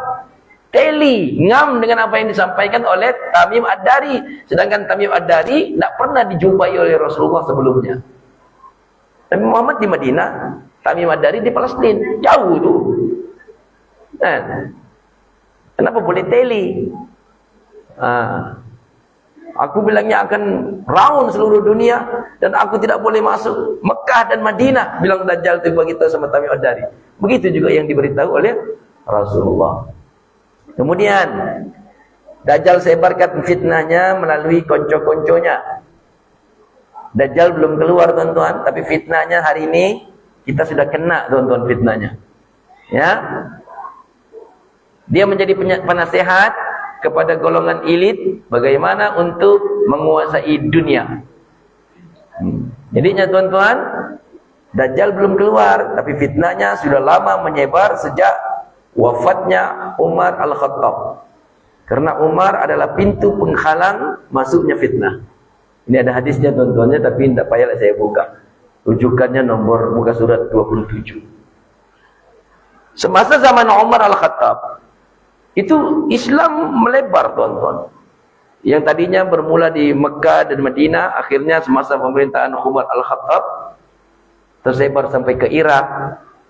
ngam dengan apa yang disampaikan oleh Tamim Ad-Dari. Sedangkan Tamim Ad-Dari tidak pernah dijumpai oleh Rasulullah sebelumnya. Nabi Muhammad di Madinah, Tamim Ad-Dari di Palestina, jauh itu. Kenapa boleh teli? Aku bilangnya akan round seluruh dunia dan aku tidak boleh masuk Mekah dan Madinah, bilang Dajjal itu begitu sama Tamim Ad-Dari. Begitu juga yang diberitahu oleh Rasulullah. Kemudian Dajjal sebarkan fitnahnya melalui konco-konconya. Dajjal belum keluar, tuan-tuan, tapi fitnahnya hari ini kita sudah kena, tuan-tuan, fitnahnya. Ya. Dia menjadi penasehat kepada golongan elit bagaimana untuk menguasai dunia. Jadinya, tuan-tuan, Dajjal belum keluar, tapi fitnahnya sudah lama menyebar sejak wafatnya Umar Al-Khattab. Karena Umar adalah pintu penghalang masuknya fitnah. Ini ada hadisnya, tuan-tuannya, tapi tidak payahlah saya buka. Rujukannya nomor muka surat 27. Semasa zaman Umar Al-Khattab, itu Islam melebar, tuan-tuan. Yang tadinya bermula di Mekah dan Madinah, akhirnya semasa pemerintahan Umar Al-Khattab tersebar sampai ke Irak,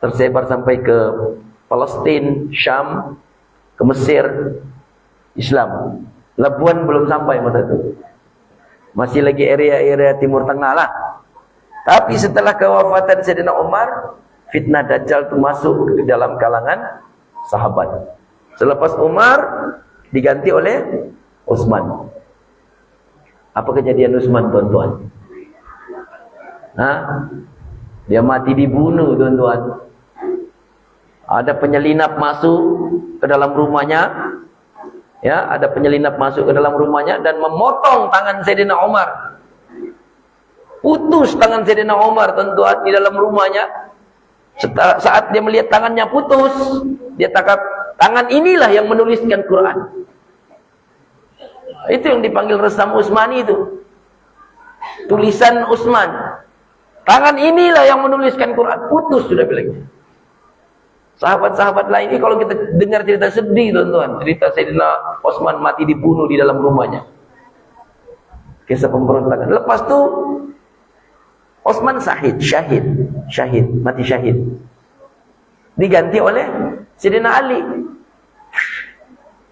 tersebar sampai ke Palestina, Syam, ke Mesir. Islam. Labuan belum sampai masa itu. Masih lagi area-area Timur Tengah lah. Tapi setelah kewafatan Sayyidina Umar, fitnah Dajjal itu masuk ke dalam kalangan sahabat. Selepas Umar diganti oleh Utsman. Apa kejadian Utsman, tuan-tuan? Dia mati dibunuh, tuan-tuan. Ada penyelinap masuk ke dalam rumahnya. Ya, ada penyelinap masuk ke dalam rumahnya dan memotong tangan Sayyidina Umar. Putus tangan Sayyidina Umar, tuan-tuan, di dalam rumahnya. Saat dia melihat tangannya putus, dia tangkap tangan inilah yang menuliskan Quran. Itu yang dipanggil Resam Utsmani itu. Tulisan Utsman. Tangan inilah yang menuliskan Quran. Putus sudah bilangnya. Sahabat-sahabat lain ini kalau kita dengar cerita sedih, tuan-tuan. Cerita Sayyidina Utsman mati dibunuh di dalam rumahnya. Kisah pemberontakan. Lepas itu Utsman syahid, mati syahid. Diganti oleh Sayyidina Ali.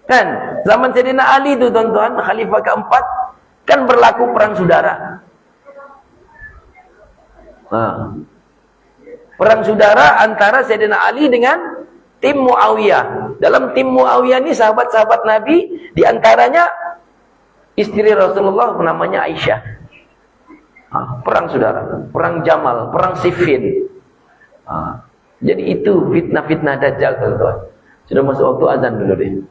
Kan, zaman Sayyidina Ali itu, tuan-tuan, khalifah keempat, kan berlaku perang saudara. Perang saudara antara Sayyidina Ali dengan tim Muawiyah. Dalam tim Muawiyah ini sahabat-sahabat Nabi, diantaranya istri Rasulullah namanya Aisyah. Perang saudara, perang Jamal, perang Siffin. Jadi itu fitnah-fitnah Dajjal, tuan-tuan. Sudah masuk waktu azan dulu deh.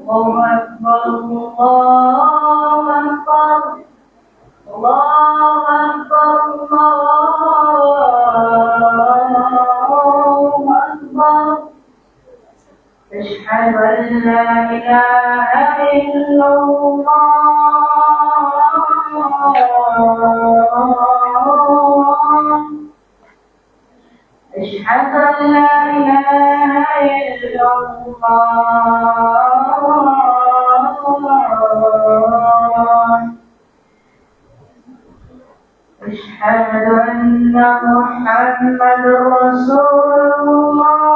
Allahu Akbar, Allahu Akbar, Allahu Akbar, Allahu Akbar. أشهد أن لا إله إلا الله أشهد أن لا إله إلا الله أشهد أن محمد رسول الله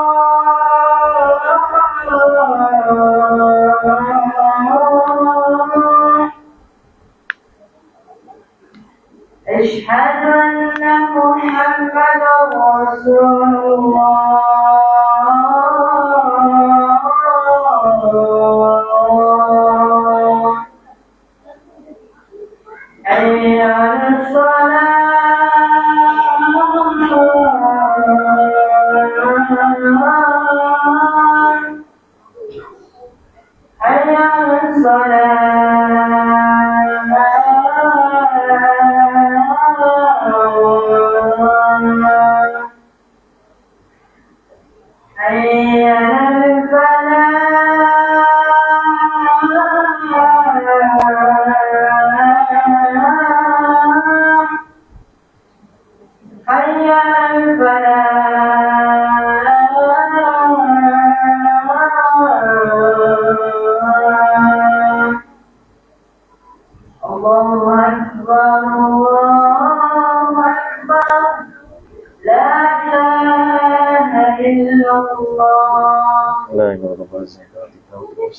أشهد أن محمد رسول الله حي على الصلاة حي على الصلاة حي على الفلاح حي على الفلاح الله أكبر الله أكبر لا إله إلا الله لا إله إلا الله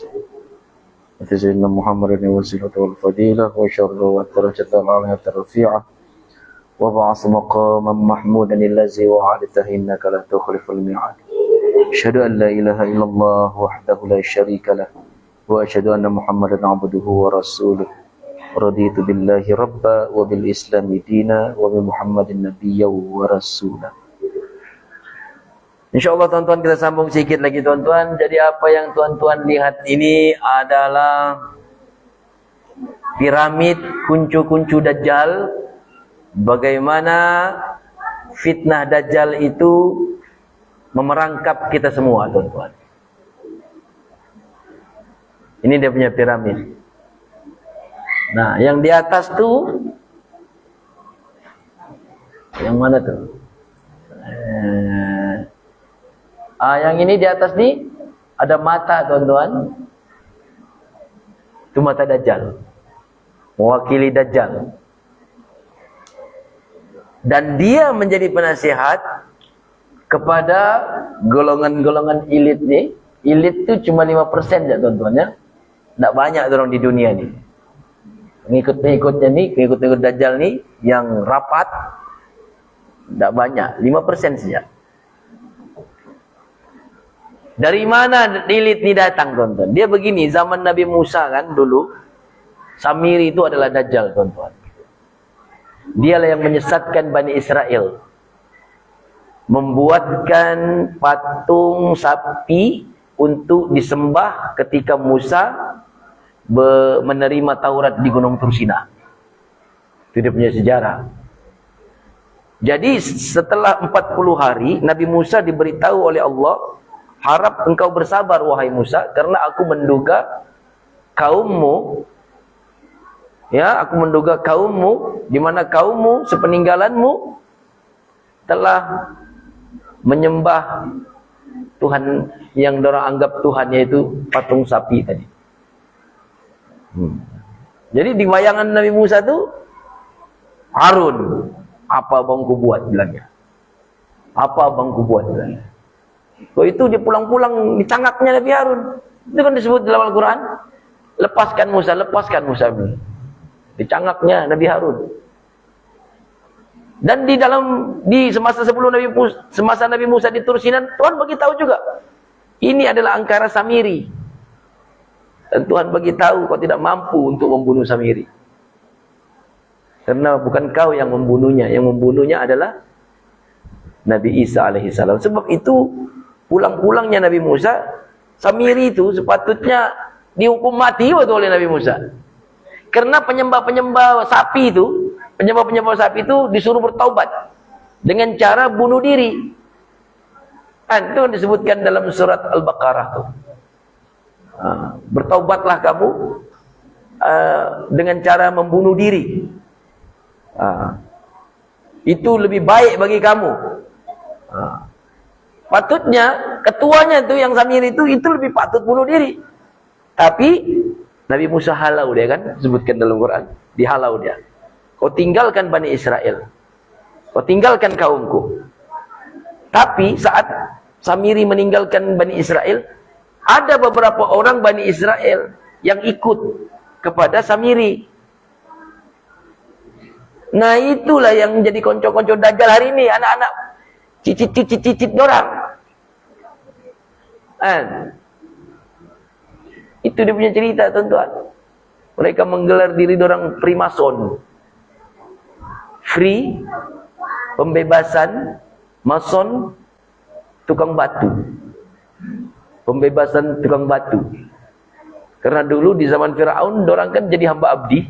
أتى سيدنا محمد الوسيلة والفضيلة وشر والدرجة العالية الرفيعة وبعث مقاما محمودا الذي وعدته إنك لا تخلف الميعاد أشهد أن لا إله إلا الله وحده لا شريك له وأشهد أن محمدا عبده ورسوله رضيت بالله ربا وبالإسلام دينا وبمحمد نبيا ورسولا. InsyaAllah tuan-tuan, kita sambung sedikit lagi tuan-tuan. Jadi apa yang tuan-tuan lihat ini adalah piramid kuncu-kuncu Dajjal. Bagaimana fitnah Dajjal itu memerangkap kita semua tuan-tuan. Ini dia punya piramid. Nah, yang di atas tuh, yang mana tuh? Yang ini di atas nih ada mata tuan-tuan. Itu mata Dajjal, mewakili Dajjal. Dan dia menjadi penasihat kepada golongan-golongan elit nih. Elit itu cuma 5% ya tuan-tuan ya. Tidak banyak orang di dunia nih. Pengikut-pengikutnya nih, pengikut-pengikut Dajjal nih yang rapat, tidak banyak, 5% saja. Dari mana elit ini datang tuan-tuan? Dia begini, zaman Nabi Musa kan dulu, Samiri itu adalah Dajjal tuan-tuan. Dialah yang menyesatkan Bani Israel, membuatkan patung sapi untuk disembah ketika Musa menerima Taurat di Gunung Tursina. Itu dia punya sejarah. Jadi setelah 40 hari Nabi Musa diberitahu oleh Allah, harap engkau bersabar wahai Musa, karena aku menduga kaummu, ya, aku menduga kaummu, di mana kaummu sepeninggalanmu telah menyembah Tuhan yang dorang anggap Tuhan, yaitu patung sapi tadi. Jadi di bayangan Nabi Musa tu, Harun, apa abangku buat bilangnya? Apa abangku buat bilangnya? Kalau itu dia pulang-pulang dicangaknya Nabi Harun. Itu kan disebut dalam Al-Quran, lepaskan Musa bilang. Dicangaknya Nabi Harun. Dan di semasa sebelum semasa Nabi Musa di Tursinan, Tuhan bagi tahu juga, ini adalah angkara Samiri. Dan Tuhan bagi tahu kau tidak mampu untuk membunuh Samiri. Karena bukan kau yang membunuhnya, yang membunuhnya adalah Nabi Isa alaihissalam. Sebab itu pulang-pulangnya Nabi Musa, Samiri itu sepatutnya dihukum mati oleh Nabi Musa. Karena penyembah-penyembah sapi itu disuruh bertaubat dengan cara bunuh diri. Itu disebutkan dalam surat Al-Baqarah tuh. Bertaubatlah kamu dengan cara membunuh diri. Itu lebih baik bagi kamu. Patutnya ketuanya itu yang Samiri itu lebih patut bunuh diri. Tapi Nabi Musa halau dia kan, disebutkan dalam Quran, dihalau dia. Kau tinggalkan Bani Israel. Kau tinggalkan kaumku. Tapi saat Samiri meninggalkan Bani Israel, ada beberapa orang Bani Israel yang ikut kepada Samiri. Nah itulah yang menjadi konco-konco Dajjal hari ini, anak-anak cicit dorang. Itu dia punya cerita, tuan-tuan. Mereka menggelar diri dorang Freemason. Free, pembebasan, mason, tukang batu. Pembebasan tukang batu. Karena dulu di zaman Firaun, dorang kan jadi hamba abdi.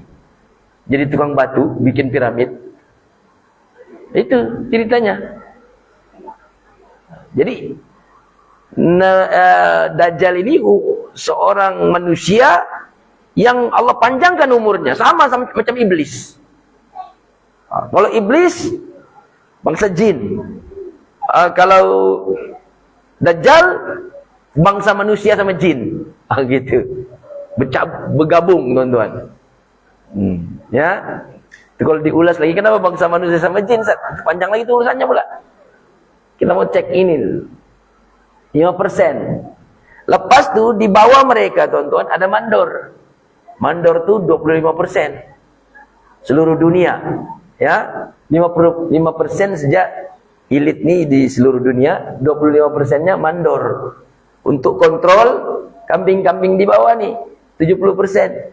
Jadi tukang batu, bikin piramid. Itu ceritanya. Jadi Dajjal ini seorang manusia yang Allah panjangkan umurnya, sama macam iblis. Kalau iblis bangsa jin, kalau Dajjal bangsa manusia sama jin, gitu. Bergabung, tuan-tuan. Ya, itu kalau diulas lagi, kenapa bangsa manusia sama jin? Panjang lagi itu urusannya pula. Kita mau cek ini 5%. Lepas tu di bawah mereka, tuan-tuan, ada mandor. Mandor tu 25%. Seluruh dunia. Ya, 55% sejak elit ni di seluruh dunia, 25%-nya mandor. Untuk kontrol kambing-kambing di bawah ni, 70%.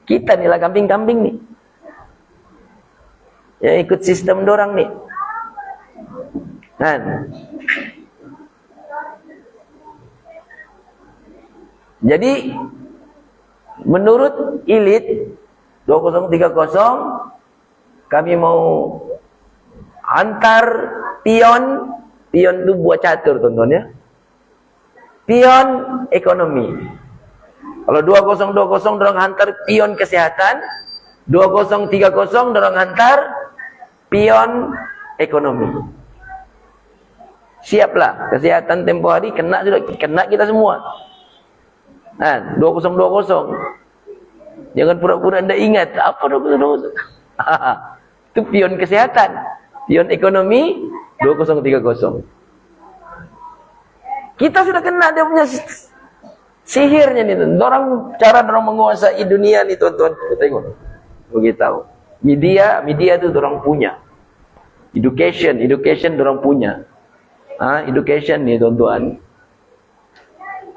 Kita ni lah kambing-kambing ni. Ya, ikut sistem dorang ni. Jadi menurut elit 2030, kami mau antar pion tu buat catur, tuan-tuan ya. Pion ekonomi. Kalau 2020 dorang hantar pion kesehatan, 2030 dorang hantar pion ekonomi. Siaplah, kesehatan tempoh hari kena kita semua. 2020. Jangan pura-pura anda ingat apa 2020. Itu pion kesehatan, pion ekonomi 2030. Kita sudah kena dia punya sihirnya nih, tuan. Cara dorang menguasai dunia nih, tuan-tuan. Kita tengok. Beritahu. Media itu dorang punya. Education dorang punya. Education nih, tuan-tuan.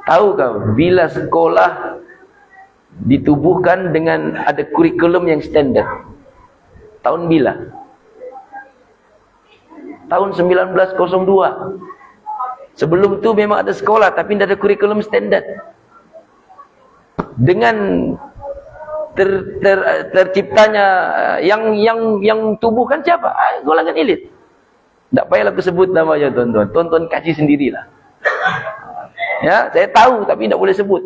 Tahu kau, bila sekolah ditubuhkan dengan ada kurikulum yang standar. Tahun bila? Tahun 1902. Sebelum itu memang ada sekolah tapi tidak ada kurikulum standar. Dengan terciptanya yang tubuhkan siapa? Golongan elit. Tak payahlah aku sebut namanya, tuan-tuan. Tuan-tuan kaji sendirilah. Ya, saya tahu tapi tidak boleh sebut.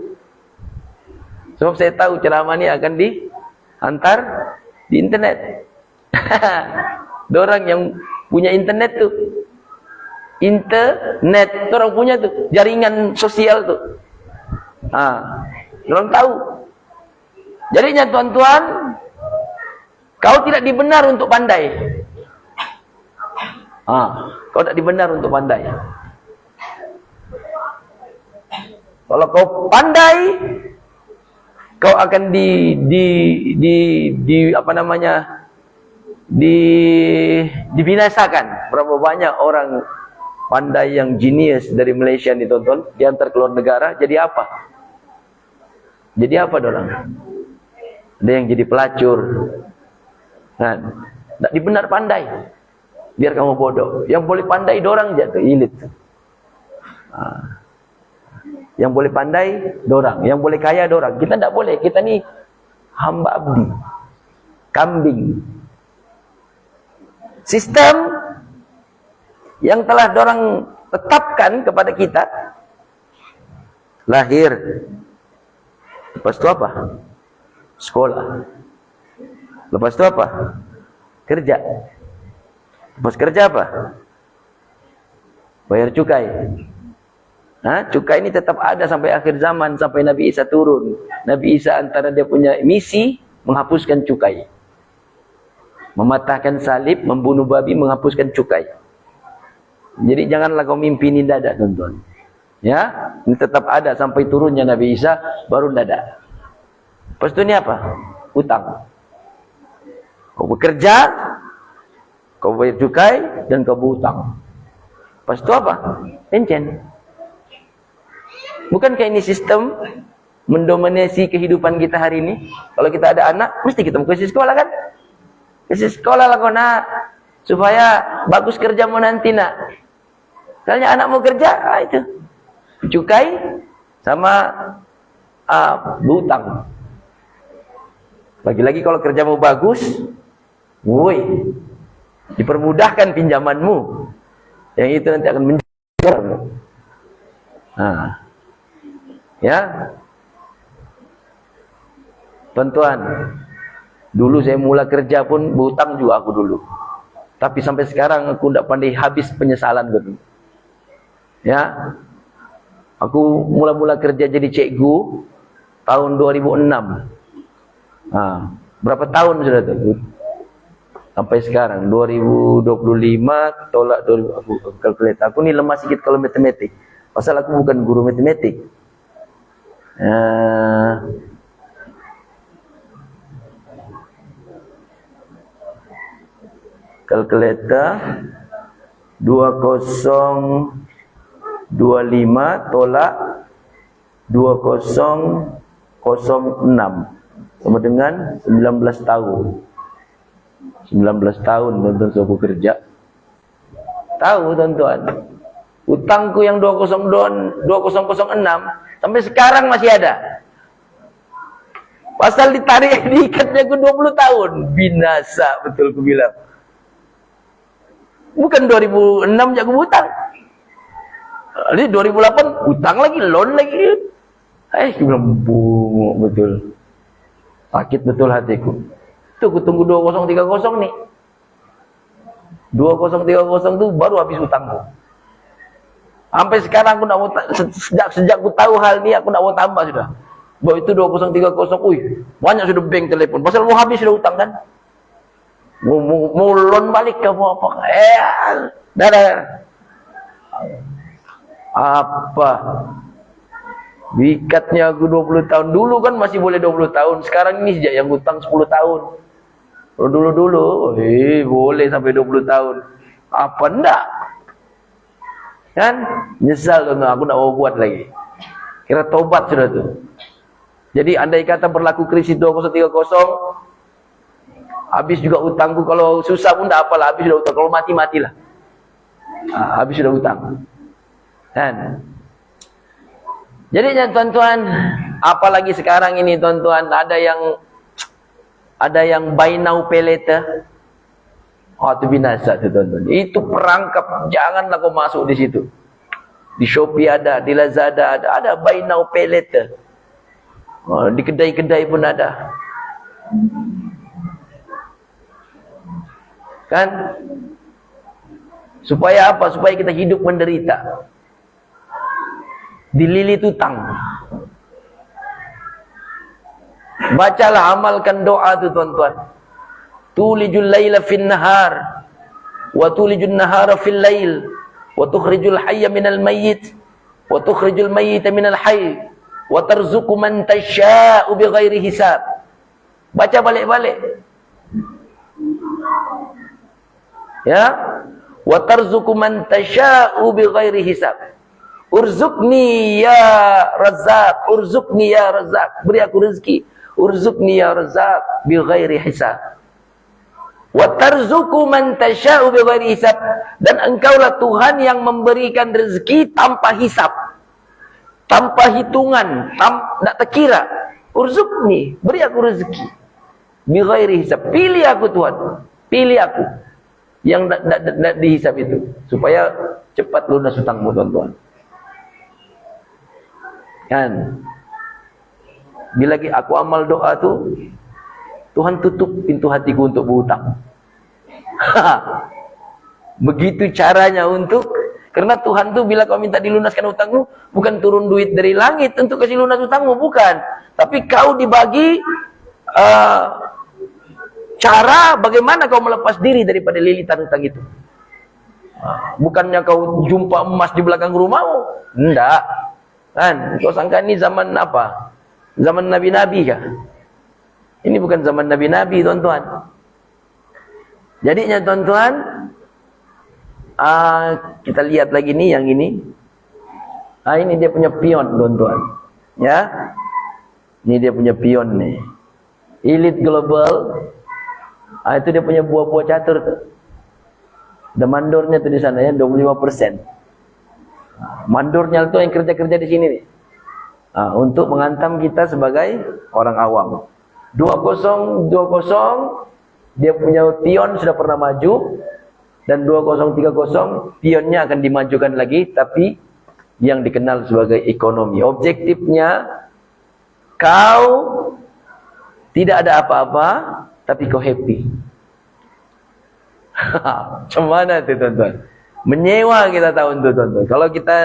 Sebab saya tahu ceramah ni akan dihantar di internet. Dorang yang punya internet tu, orang punya tu, jaringan sosial tu. Dorang tahu. Jadinya, tuan-tuan, kau tidak dibenar untuk pandai. Kau tidak dibenar untuk pandai. Kalau kau pandai, kau akan dibinasakan. Berapa banyak orang pandai yang genius dari Malaysia ni, tuan-tuan, diantar ke luar negara, jadi apa? Jadi apa dorang? Ada yang jadi pelacur. Tak dibenar pandai. Biar kamu bodoh. Yang boleh pandai dorang jatuh elit. Yang boleh pandai dorang, yang boleh kaya dorang. Kita tak boleh. Kita ni hamba abdi, kambing. Sistem yang telah dorang tetapkan kepada kita. Lahir. Lepas itu apa? Sekolah. Lepas itu apa? Kerja. Lepas kerja apa? Bayar cukai. Cukai ini tetap ada sampai akhir zaman, sampai Nabi Isa turun. Nabi Isa antara dia punya misi menghapuskan cukai. Mematahkan salib, membunuh babi, menghapuskan cukai. Jadi janganlah kau mimpi ini dadak, tuan-tuan. Ya, ini tetap ada sampai turunnya Nabi Isa, baru dadak. Lepas itu ini apa? Utang. Kau bekerja, kau bayar cukai, dan kau berhutang. Lepas itu apa? Pencen. Bukankah ini sistem mendominasi kehidupan kita hari ini? Kalau kita ada anak, mesti kita mau kasih sekolah kan? Kasih sekolah lah kau nak, supaya bagus kerjamu nanti nak. Soalnya anak mau kerja, itu cukai sama berhutang. Lagi-lagi kalau kerjamu bagus, woi, dipermudahkan pinjamanmu. Yang itu nanti akan menjadi. Ya, tuan-tuan, dulu saya mula kerja pun berhutang juga aku dulu. Tapi sampai sekarang aku tidak pandai habis penyesalan gitu. Ya, aku mula-mula kerja jadi cikgu tahun 2006. Berapa tahun sudah tu? Sampai sekarang 2025 tolak 2000. Aku kalkulasi. Aku ni lemah sikit kalau matematik. Pasal aku bukan guru matematik. Kalkulator 2025 tolak 2006 sama dengan 19 tahun. 19 tahun tuan-tuan aku kerja. Tahu tuan-tuan, utangku yang 2006 sampai sekarang masih ada. Pasal ditarik, diikatnya aku 20 tahun. Binasa betul aku bilang. Bukan 2006 je aku hutang. Ini 2008 hutang lagi, loan lagi. Aku bilang bunguk betul. Sakit betul hatiku. Itu aku tunggu 2030 nih. 2030 tu baru habis hutangku. Sampai sekarang aku nak mau sejak aku tahu hal ni aku nak mau tambah sudah. Bahawa itu 2030, banyak sudah bank telefon. Pasal mau habis sudah hutang kan. Mau loan balik ke apa? Dah. Apa? Wikatnya aku 20 tahun. Dulu kan masih boleh 20 tahun. Sekarang ini sejak yang hutang 10 tahun. Dulu, boleh sampai 20 tahun. Apa enggak? Kan? Nyesal tuan, aku nak mau buat lagi. Kira tobat sudah tu. Jadi andai kata berlaku krisis 2030, habis juga hutangku. Kalau susah pun tak apalah, habis sudah hutang. Kalau mati, matilah. Habis sudah hutang. Kan? Jadi tuan-tuan, apalagi sekarang ini tuan-tuan, ada yang buy now pay later. Itu binasa tu tuan-tuan. Itu perangkap, janganlah kau masuk di situ. Di Shopee ada, di Lazada ada buy now pay later. Di kedai-kedai pun ada. Kan? Supaya apa? Supaya kita hidup menderita. Dililit hutang. Bacalah, amalkan doa tu tuan-tuan. Tulijul laila fin nahar wa tulijul nahara fil lail wa tukhrijul hayya minal mayyit wa tukhrijul mayyita minal hayy wa tarzuqu man tasha'u bighairi hisab. Baca balik-balik. Ya, wa tarzuqu man tasha'u bighairi hisab. Urzuqni ya Razzaq, urzuqni ya Razzaq, beri aku rezeki. Urzuqni ya Razzaq bighairi hisab. Wa tarzuqu man tasha'u bighairi hisab, dan engkaulah Tuhan yang memberikan rezeki tanpa hisab, tanpa hitungan, tak terkira. Urzuqni, beri aku rezeki bighairi hisab. Pilih aku Tuhan, pilih aku yang tak dihisab itu, supaya cepat lunas hutangmu, tuan-tuan. Kan? Bila lagi aku amal doa tu, Tuhan tutup pintu hatiku untuk berhutang. Begitu caranya untuk, karena Tuhan tu bila kau minta dilunaskan hutangmu, bukan turun duit dari langit untuk kasih lunas hutangmu, bukan. Tapi kau dibagi cara bagaimana kau melepas diri daripada lilitan hutang itu. Bukannya kau jumpa emas di belakang rumahmu, enggak. Kan? Kau sangka ini zaman apa? Zaman Nabi-Nabi kah? Ini bukan zaman Nabi-Nabi, tuan-tuan. Jadinya, tuan-tuan, kita lihat lagi nih yang ini. Ini dia punya pion, tuan-tuan. Ya, ini dia punya pion nih. Elite Global. Itu dia punya buah-buah catur tuh. Ada mandornya tuh di sana ya, 25%. Mandornya itu yang kerja-kerja di sini nih. Untuk mengantam kita sebagai orang awam. 2020 dia punya pion sudah pernah maju, dan 2030 pionnya akan dimajukan lagi, tapi yang dikenal sebagai ekonomi. Objektifnya kau tidak ada apa-apa, tapi kau happy. Macam mana itu, tuan-tuan? Menyewa kita tahun itu, tuan-tuan. Kalau kita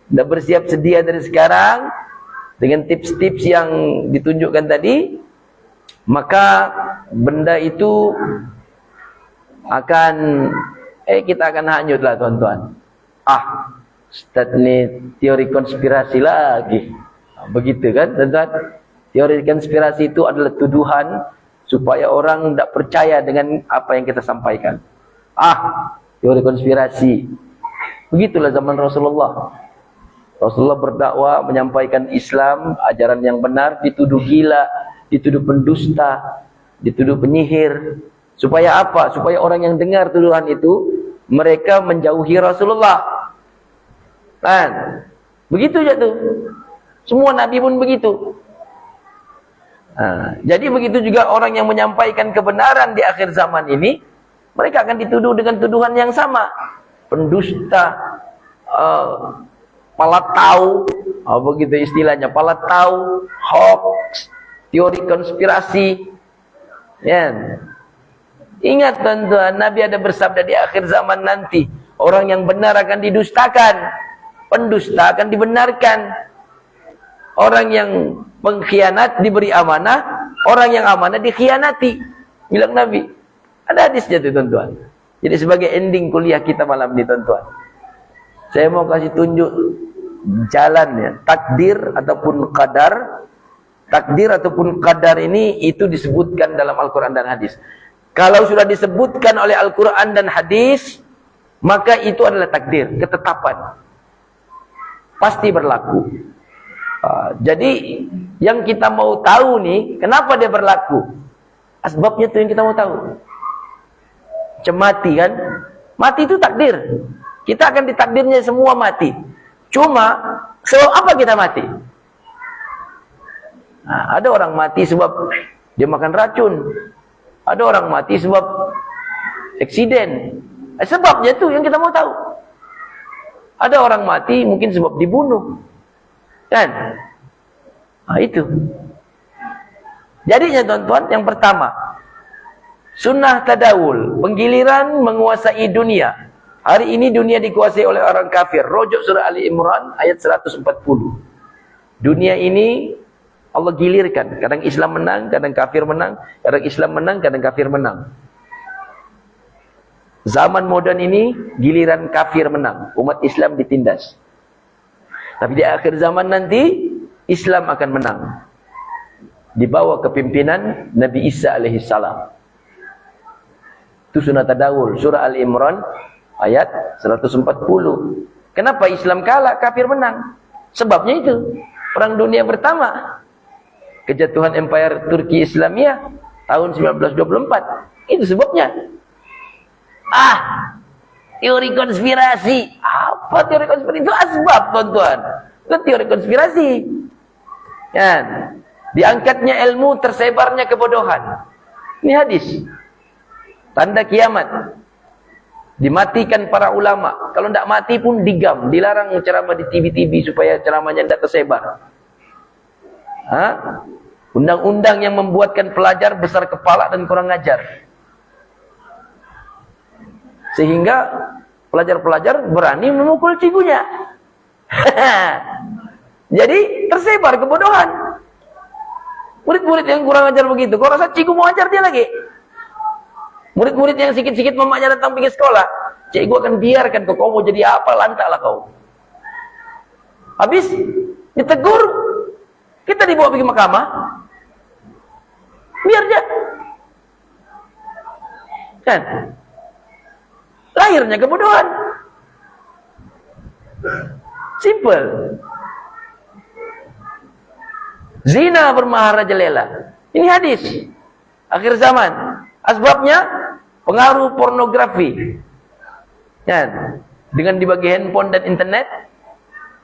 tidak bersiap sedia dari sekarang dengan tips-tips yang ditunjukkan tadi, maka benda itu akan kita akan hanyutlah, tuan-tuan. Ustaz ni teori konspirasi lagi. Begitu kan, tuan-tuan? Teori konspirasi itu adalah tuduhan supaya orang tidak percaya dengan apa yang kita sampaikan. Teori konspirasi. Begitulah zaman Rasulullah. Rasulullah berdakwah, menyampaikan Islam, ajaran yang benar, dituduh gila, dituduh pendusta, dituduh penyihir. Supaya apa? Supaya orang yang dengar tuduhan itu, mereka menjauhi Rasulullah. Kan? Begitu aja tuh. Semua Nabi pun begitu. Jadi begitu juga orang yang menyampaikan kebenaran di akhir zaman ini, mereka akan dituduh dengan tuduhan yang sama. Pendusta, palatau, begitu istilahnya, palatau, hoax, teori konspirasi. Ya. Ingat, tuan-tuan, Nabi ada bersabda di akhir zaman nanti, orang yang benar akan didustakan, pendusta akan dibenarkan. Orang yang pengkhianat diberi amanah, orang yang amanah dikhianati. Bilang Nabi. Ada hadisnya tuh, tuan-tuan. Jadi sebagai ending kuliah kita malam ini, tuan-tuan, saya mau kasih tunjuk jalannya. Takdir ataupun qadar. Takdir ataupun qadar ini itu disebutkan dalam Al-Quran dan hadis. Kalau sudah disebutkan oleh Al-Quran dan hadis, maka itu adalah takdir, ketetapan. Pasti berlaku. Jadi yang kita mau tahu nih, kenapa dia berlaku? Asbabnya itu yang kita mau tahu. Macam mati kan? Mati itu takdir. Kita akan ditakdirnya semua mati. Cuma sebab apa kita mati? Ada orang mati sebab dia makan racun. Ada orang mati sebab eksiden. Sebabnya itu yang kita mau tahu. Ada orang mati mungkin sebab dibunuh. Kan? Itu. Jadinya, tuan-tuan, yang pertama, sunnah tadawul, penggiliran menguasai dunia. Hari ini dunia dikuasai oleh orang kafir. Rujuk surah Ali Imran ayat 140. Dunia ini Allah gilirkan. Kadang Islam menang, kadang kafir menang. Kadang Islam menang, kadang kafir menang. Zaman modern ini giliran kafir menang, umat Islam ditindas. Tapi di akhir zaman nanti Islam akan menang, di bawah kepimpinan Nabi Isa alaihissalam. Itu sunnah tadawul, surah Al-Imran ayat 140. Kenapa Islam kalah, kafir menang? Sebabnya itu, perang dunia pertama, kejatuhan Empire Turki Islamiyah tahun 1924. Itu sebabnya. Teori konspirasi. Apa teori konspirasi? Itu asbab, tuan-tuan. Itu teori konspirasi. Kan? Diangkatnya ilmu, tersebarnya kebodohan. Ini hadis. Tanda kiamat. Dimatikan para ulama. Kalau tidak mati pun digam. Dilarang ceramah di TV-TV supaya ceramahnya tidak tersebar. Undang-undang yang membuatkan pelajar besar kepala dan kurang ajar. Sehingga pelajar-pelajar berani memukul cigunya. Jadi tersebar kebodohan. Murid-murid yang kurang ajar begitu, kau rasa cikgu mau ajar dia lagi? Murid-murid yang sikit-sikit mamanya datang pergi sekolah, cikgu akan biarkan kau mau jadi apa, lantaklah kau. Habis ditegur, kita dibawa pergi mahkamah, biar dia. Kan? Lahirnya kebodohan. Simple. Zina bermahar rajalela. Ini hadis akhir zaman. Asbabnya pengaruh pornografi. Kan? Dengan dibagi handphone dan internet,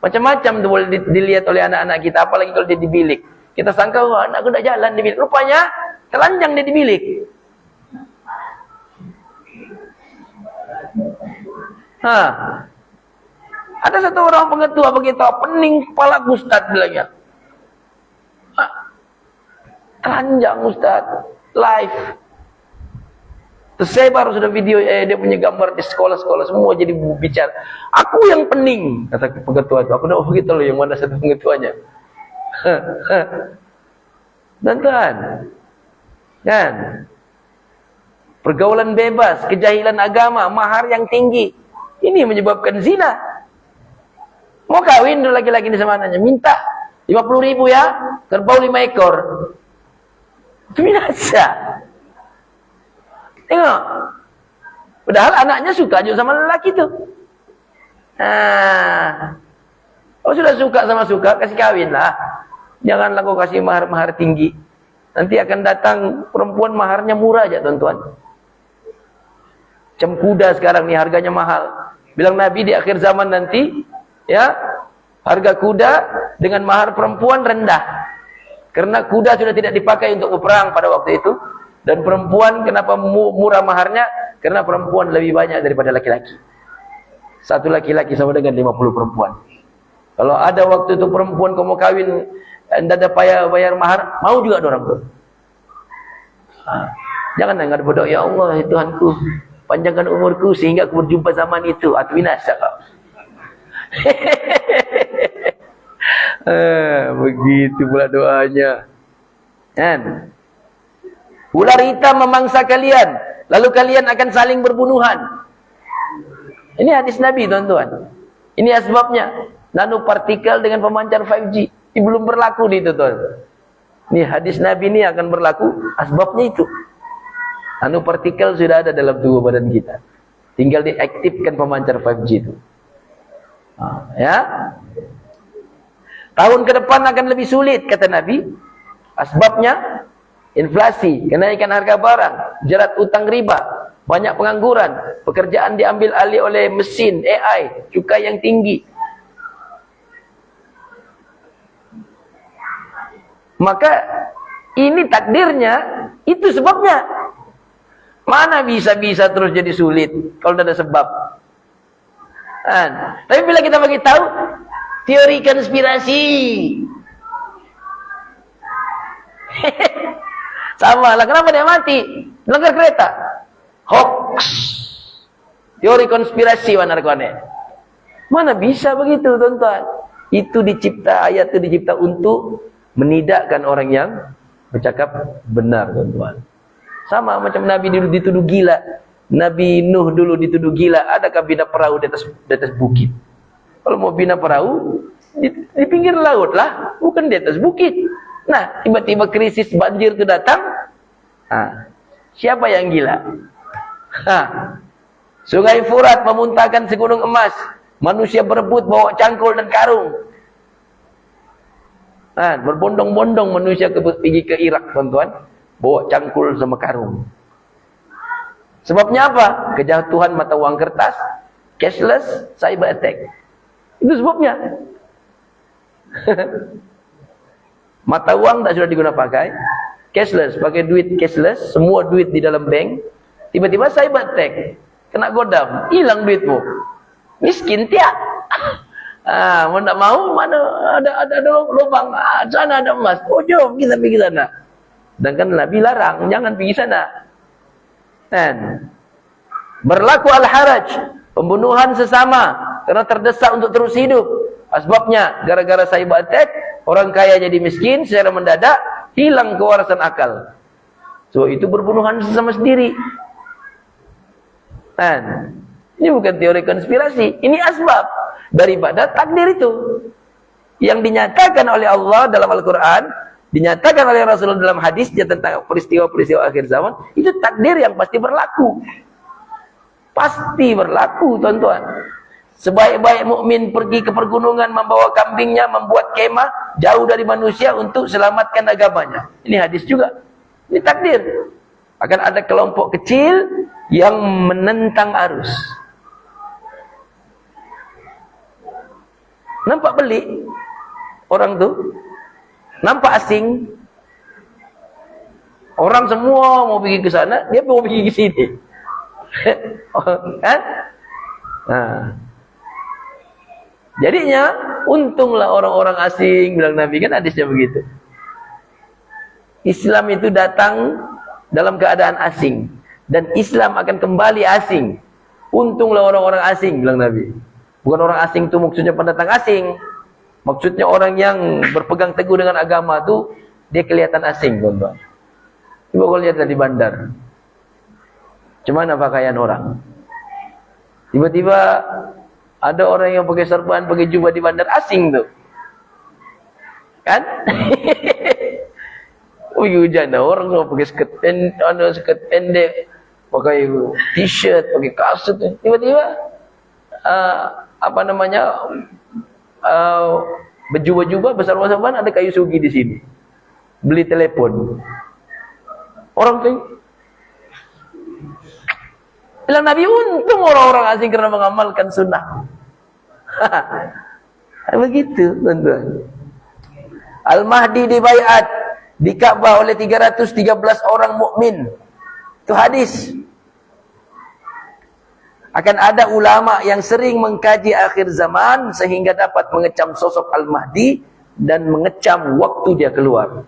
macam-macam tu boleh dilihat oleh anak-anak kita, apalagi kalau dia di bilik. Kita sangka, wah, anakku tak jalan di bilik. Rupanya telanjang dia di bilik. Ada satu orang pengetua begitu, pening kepala Ustaz bilangnya. Telanjang Ustaz, live. Tersebar sudah video dia punya gambar di sekolah-sekolah, semua jadi bicara. Aku yang pening, kata pengetua itu. Aku nak begitu loh, yang mana satu pengetuanya. Tuan-tuan, kan? Pergaulan bebas, kejahilan agama, mahar yang tinggi. Ini menyebabkan zina. Mau kawin dulu laki-laki di semananya, minta 50.000 ya, kerbau 5 ekor. Binasa. Tengok. Padahal anaknya suka juga sama lelaki tu. Kalau sudah suka sama suka, kasih kawin lah. Janganlah kau kasih mahar-mahar tinggi. Nanti akan datang perempuan maharnya murah aja, tuan-tuan. Macam kuda sekarang ni harganya mahal. Bilang Nabi di akhir zaman nanti, ya, harga kuda dengan mahar perempuan rendah. Karena kuda sudah tidak dipakai untuk berperang pada waktu itu. Dan perempuan kenapa murah maharnya? Karena perempuan lebih banyak daripada laki-laki. Satu laki-laki sama dengan 50 perempuan. Kalau ada waktu itu perempuan kau mau kawin, tidak ada bayar mahar, mau juga ada orang tu. Jangan dengar bodoh, ya Allah, ya Tuhanku, panjangkan umurku sehingga aku berjumpa zaman itu. Binasa kau. Begitu pula doanya. Kan? Ular hitam memangsa kalian, lalu kalian akan saling berbunuhan. Ini hadis Nabi, tuan-tuan. Ini asbabnya. Nanopartikel dengan pemancar 5G. Ini belum berlaku di itu, tuan. Ini hadis Nabi ini akan berlaku, asbabnya itu. Nanopartikel sudah ada dalam tubuh badan kita. Tinggal diaktifkan pemancar 5G itu. Ya. Tahun ke depan akan lebih sulit, kata Nabi. Asbabnya inflasi, kenaikan harga barang, jerat utang riba, banyak pengangguran, pekerjaan diambil alih oleh mesin, AI, cukai yang tinggi. Maka ini takdirnya, itu sebabnya. Mana bisa-bisa terus jadi sulit kalau tidak ada sebab. Tapi bila kita bagi tahu teori konspirasi, sama lah, kenapa dia mati? Melanggar kereta. Hoax. Teori konspirasi wanarkone. Mana bisa begitu, tuan-tuan? Itu dicipta, ayat itu dicipta untuk menidakkan orang yang bercakap benar, tuan-tuan. Sama macam Nabi dulu dituduh gila. Nabi Nuh dulu dituduh gila. Adakah bina perahu di atas bukit? Kalau mau bina perahu di pinggir laut lah, bukan di atas bukit. Nah, tiba-tiba krisis banjir itu datang. Siapa yang gila? Sungai Furat memuntahkan segunung emas. Manusia berebut bawa cangkul dan karung. Berbondong-bondong manusia pergi ke Irak, tuan-tuan. Bawa cangkul sama karung. Sebabnya apa? Kejatuhan mata uang kertas, cashless, cyber attack. Itu sebabnya. Mata uang tak sudah digunakan pakai, cashless, pakai duit cashless, semua duit di dalam bank, tiba-tiba cyber attack. kena godam, hilang duitmu. Miskin tiap. Mau tak mau, mana ada lubang, sana ada emas. Oh, jom kita pergi sana. Dan kan Nabi larang, jangan pergi sana. Dan berlaku al-haraj, pembunuhan sesama karena terdesak untuk terus hidup. Sebabnya gara-gara cyber attack, orang kaya jadi miskin secara mendadak, hilang kewarasan akal. So itu berbunuhan sesama sendiri. Dan ini bukan teori konspirasi, ini asbab daripada takdir itu yang dinyatakan oleh Allah dalam Al-Quran, dinyatakan oleh Rasulullah dalam hadisnya tentang peristiwa-peristiwa akhir zaman. Itu takdir yang pasti berlaku. Pasti berlaku, tuan-tuan. Sebaik-baik mukmin pergi ke pergunungan membawa kambingnya, membuat kemah jauh dari manusia untuk selamatkan agamanya. Ini hadis juga. Ini takdir. Akan ada kelompok kecil yang menentang arus. Nampak pelik orang tu? Nampak asing? Orang semua mau pergi ke sana, dia mau pergi ke sini. Kan? Jadinya untunglah orang-orang asing, bilang Nabi, kan hadisnya begitu. Islam itu datang dalam keadaan asing dan Islam akan kembali asing. Untunglah orang-orang asing, bilang Nabi. Bukan orang asing itu maksudnya pendatang asing. Maksudnya orang yang berpegang teguh dengan agama itu dia kelihatan asing, tuan-tuan. Coba kau lihat di bandar. Cuman pakaian orang. Tiba-tiba ada orang yang pakai serban, pakai jubah di bandar, asing tuh. Kan? Hujan orang semua pakai skirt pendek, pakai t-shirt, pakai kasut. Tiba-tiba berjubah-jubah besar-besaran, ada kayu sugi di sini. Beli telepon. Orang tuh bilang Nabi, untung orang-orang asing karena mengamalkan sunnah. Begitu, tuan-tuan. Al-Mahdi dibaiat di Ka'bah oleh 313 orang mukmin. Itu hadis. Akan ada ulama yang sering mengkaji akhir zaman sehingga dapat mengecam sosok Al-Mahdi dan mengecam waktu dia keluar.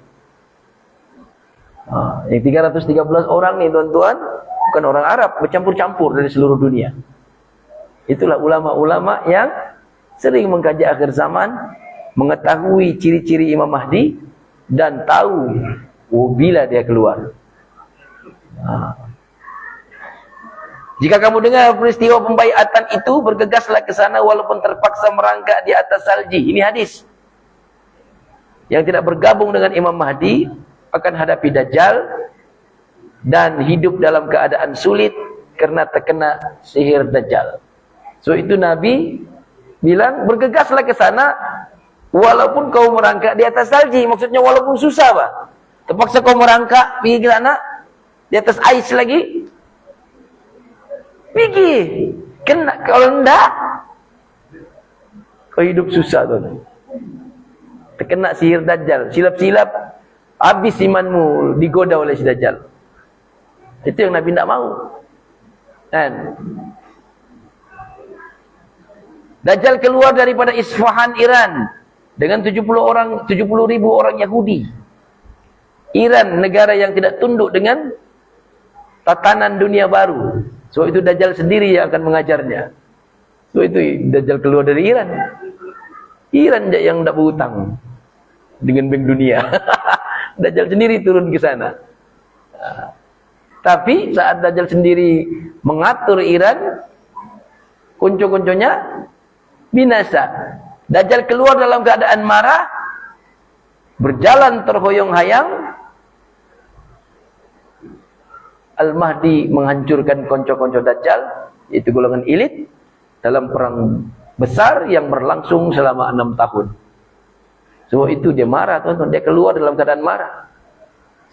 Yang 313 orang ni, tuan-tuan, bukan orang Arab, bercampur-campur dari seluruh dunia. Itulah ulama-ulama yang sering mengkaji akhir zaman, mengetahui ciri-ciri Imam Mahdi dan tahu bila dia keluar. Jika kamu dengar peristiwa pembaiatan itu, bergegaslah ke sana walaupun terpaksa merangkak di atas salji. Ini hadis. Yang tidak bergabung dengan Imam Mahdi akan hadapi Dajjal dan hidup dalam keadaan sulit karena terkena sihir Dajjal. So itu Nabi bilang, bergegaslah ke sana walaupun kau merangkak di atas salji. Maksudnya walaupun susah, Pak. Terpaksa kau merangkak pergi ke sana di atas ais lagi. Pergi. Kena, kalau enggak kau hidup susah, tuan. Terkena sihir Dajjal. Silap-silap habis imanmu, digoda oleh si Dajjal. Itu yang Nabi tidak mau. Kan? Dajjal keluar daripada Isfahan, Iran dengan 70 ribu orang Yahudi. Iran negara yang tidak tunduk dengan tatanan dunia baru. So itu Dajjal sendiri yang akan mengajarnya. So itu Dajjal keluar dari Iran. Iran yang tidak berhutang dengan bank dunia. Dajjal sendiri turun ke sana. Tapi saat Dajjal sendiri mengatur Iran, kunco-kunconya binasa. Dajjal keluar dalam keadaan marah, berjalan terhoyong-hayang. Al-Mahdi menghancurkan konco-konco Dajjal, yaitu golongan elit, dalam perang besar yang berlangsung selama 6 tahun. Sebab itu dia marah, tuan-tuan. Dia keluar dalam keadaan marah.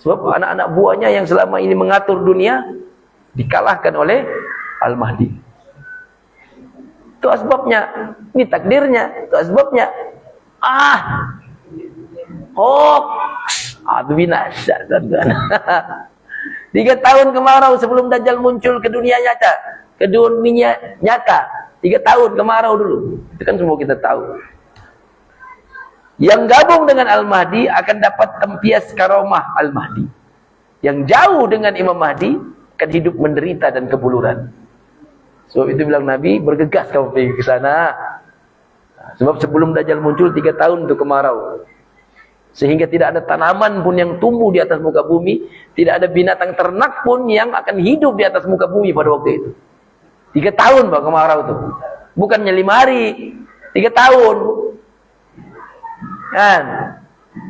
Sebab anak-anak buahnya yang selama ini mengatur dunia dikalahkan oleh Al-Mahdi. Itu asbabnya. Ini takdirnya. Itu asbabnya. Hoax. Itu binasa, tuan-tuan. 3 tahun kemarau sebelum Dajjal muncul ke dunia nyata. Kedua ini nyata. 3 tahun kemarau dulu. Itu kan semua kita tahu. Yang gabung dengan Al-Mahdi akan dapat tempias karomah Al-Mahdi. Yang jauh dengan Imam Mahdi akan hidup menderita dan kebuluran. Sebab itu bilang Nabi, bergegas kamu pergi ke sana. Sebab sebelum Dajjal muncul 3 tahun itu kemarau. Sehingga tidak ada tanaman pun yang tumbuh di atas muka bumi. Tidak ada binatang ternak pun yang akan hidup di atas muka bumi pada waktu itu. 3 tahun Pak kemarau itu. Bukannya 5 hari. 3 tahun. Kan?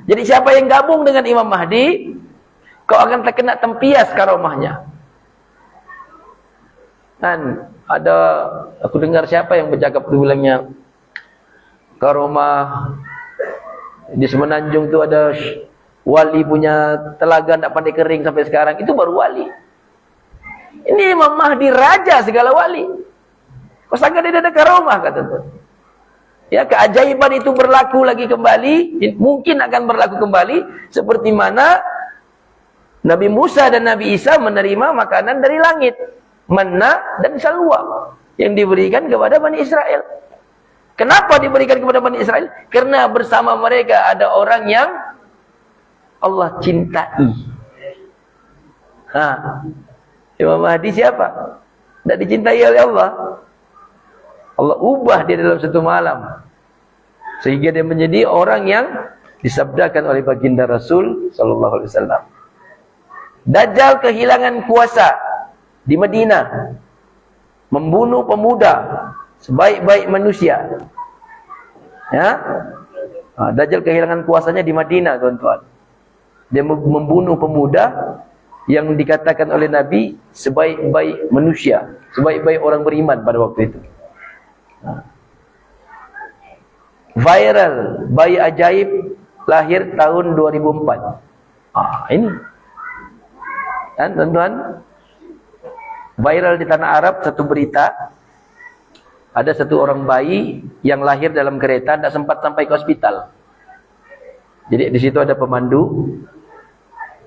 Jadi siapa yang gabung dengan Imam Mahdi, kau akan terkena tempias karomahnya. Kan? Ada, aku dengar siapa yang bercakap itu bilangnya, karomah di Semenanjung tu ada wali punya telaga tak pandai kering sampai sekarang, itu baru wali. Ini Imam Mahdi raja segala wali. Kau sangka dia ada karomah, kata tu. Ya, keajaiban itu berlaku lagi kembali, mungkin akan berlaku kembali seperti mana Nabi Musa dan Nabi Isa menerima makanan dari langit, manna dan salwa yang diberikan kepada Bani Israel. Kenapa diberikan kepada Bani Israel? Karena bersama mereka ada orang yang Allah cintai. Imam Mahdi siapa? Tidak dicintai oleh Allah. Allah ubah dia dalam satu malam. Sehingga dia menjadi orang yang disabdakan oleh baginda Rasul sallallahu alaihi wasallam. Dajjal kehilangan kuasa di Madinah. Membunuh pemuda sebaik-baik manusia. Ya. Dajjal kehilangan kuasanya di Madinah, tuan-tuan. Dia membunuh pemuda yang dikatakan oleh Nabi sebaik-baik manusia, sebaik-baik orang beriman pada waktu itu. Viral, bayi ajaib lahir tahun 2004. Ini. Dan tuan-tuan, viral di tanah Arab satu berita. Ada satu orang bayi yang lahir dalam kereta, tidak sempat sampai ke hospital. Jadi di situ ada pemandu,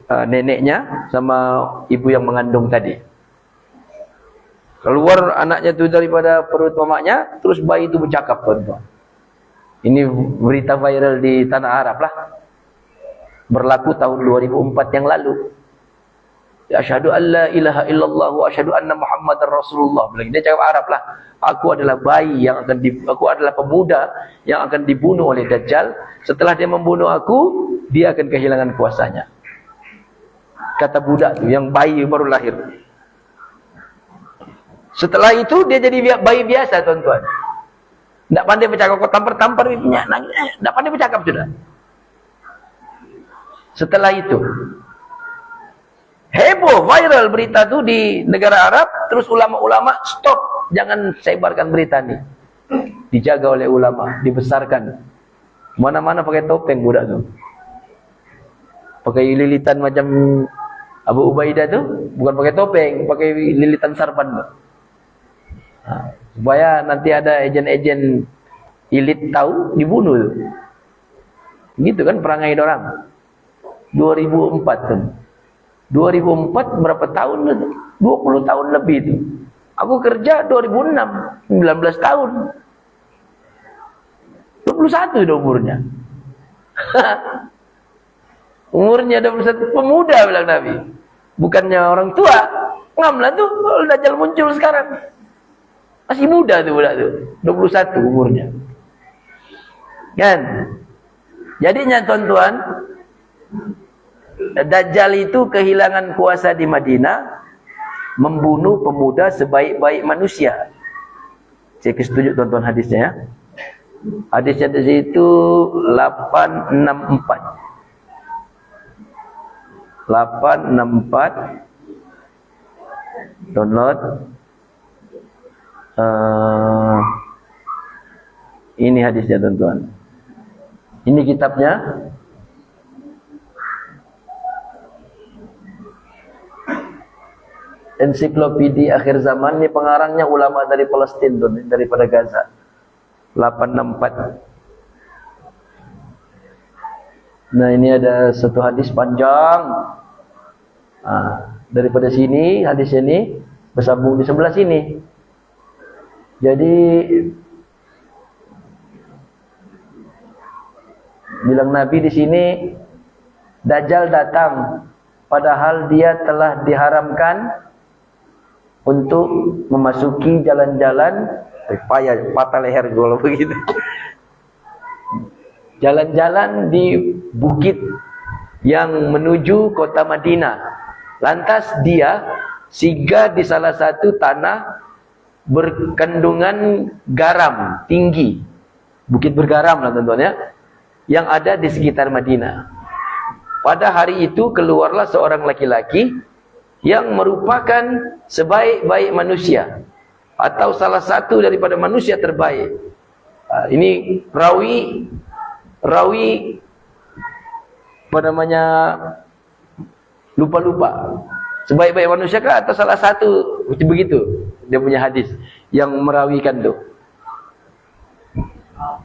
neneknya sama ibu yang mengandung tadi. Keluar anaknya itu daripada perut mamanya, terus bayi itu bercakap, tuan-tuan. Ini berita viral di tanah Arab lah. Berlaku tahun 2004 yang lalu. Asyhadu an la ilaha illallah wa asyhadu anna Muhammadar Rasulullah. Dia cakap Arab lah. Aku adalah bayi yang akan aku adalah pemuda yang akan dibunuh oleh Dajjal. Setelah dia membunuh aku, dia akan kehilangan kuasanya. Kata budak tu yang bayi baru lahir. Setelah itu dia jadi bayi biasa, tuan-tuan. Tak pandai bercakap, kau tampar-tampar ibunya, nangis, tak pandai bercakap sudah. Setelah itu heboh, viral berita tu di negara Arab. Terus ulama-ulama stop, jangan sebarkan berita ni. Dijaga oleh ulama, dibesarkan. Mana-mana pakai topeng budak tu. Pakai lilitan macam Abu Ubaidah tu, bukan pakai topeng, pakai lilitan sarban tu. Supaya nanti ada ejen-ejen elit tahu, dibunuh tu. Gitu kan perangai orang. 2004 tu. 2004 berapa tahun tu? 20 tahun lebih tu. Aku kerja 2006, 19 tahun. 21 dah umurnya. Umurnya 21, pemuda bilang Nabi. Bukannya orang tua. Ngamlah tu kalau Dajjal muncul sekarang. Masih muda tu budak tu. 21 umurnya. Kan? Jadinya tuan-tuan, Dajjal itu kehilangan kuasa di Madinah, membunuh pemuda sebaik-baik manusia. Saya setuju tuan-tuan hadisnya ya. Hadisnya di situ 864. 864. Download. Ini hadisnya tuan-tuan. Ini kitabnya. Ensiklopedia akhir zaman, ini pengarangnya ulama dari Palestina, daripada Gaza. 864. Nah, ini ada satu hadis panjang. Daripada sini, hadis ini bersambung di sebelah sini. Jadi bilang Nabi di sini, Dajjal datang padahal dia telah diharamkan untuk memasuki jalan-jalan, payah patah leher kalau begitu. Jalan-jalan di bukit yang menuju kota Madinah. Lantas dia singgah di salah satu tanah berkandungan garam tinggi, bukit bergaram lah tentunya, yang ada di sekitar Madinah. Pada hari itu keluarlah seorang laki-laki yang merupakan sebaik-baik manusia atau salah satu daripada manusia terbaik. Ini rawi apa namanya, lupa-lupa. Sebaik-baik manusia kah atau salah satu, begitu dia punya hadis yang merawikan tu.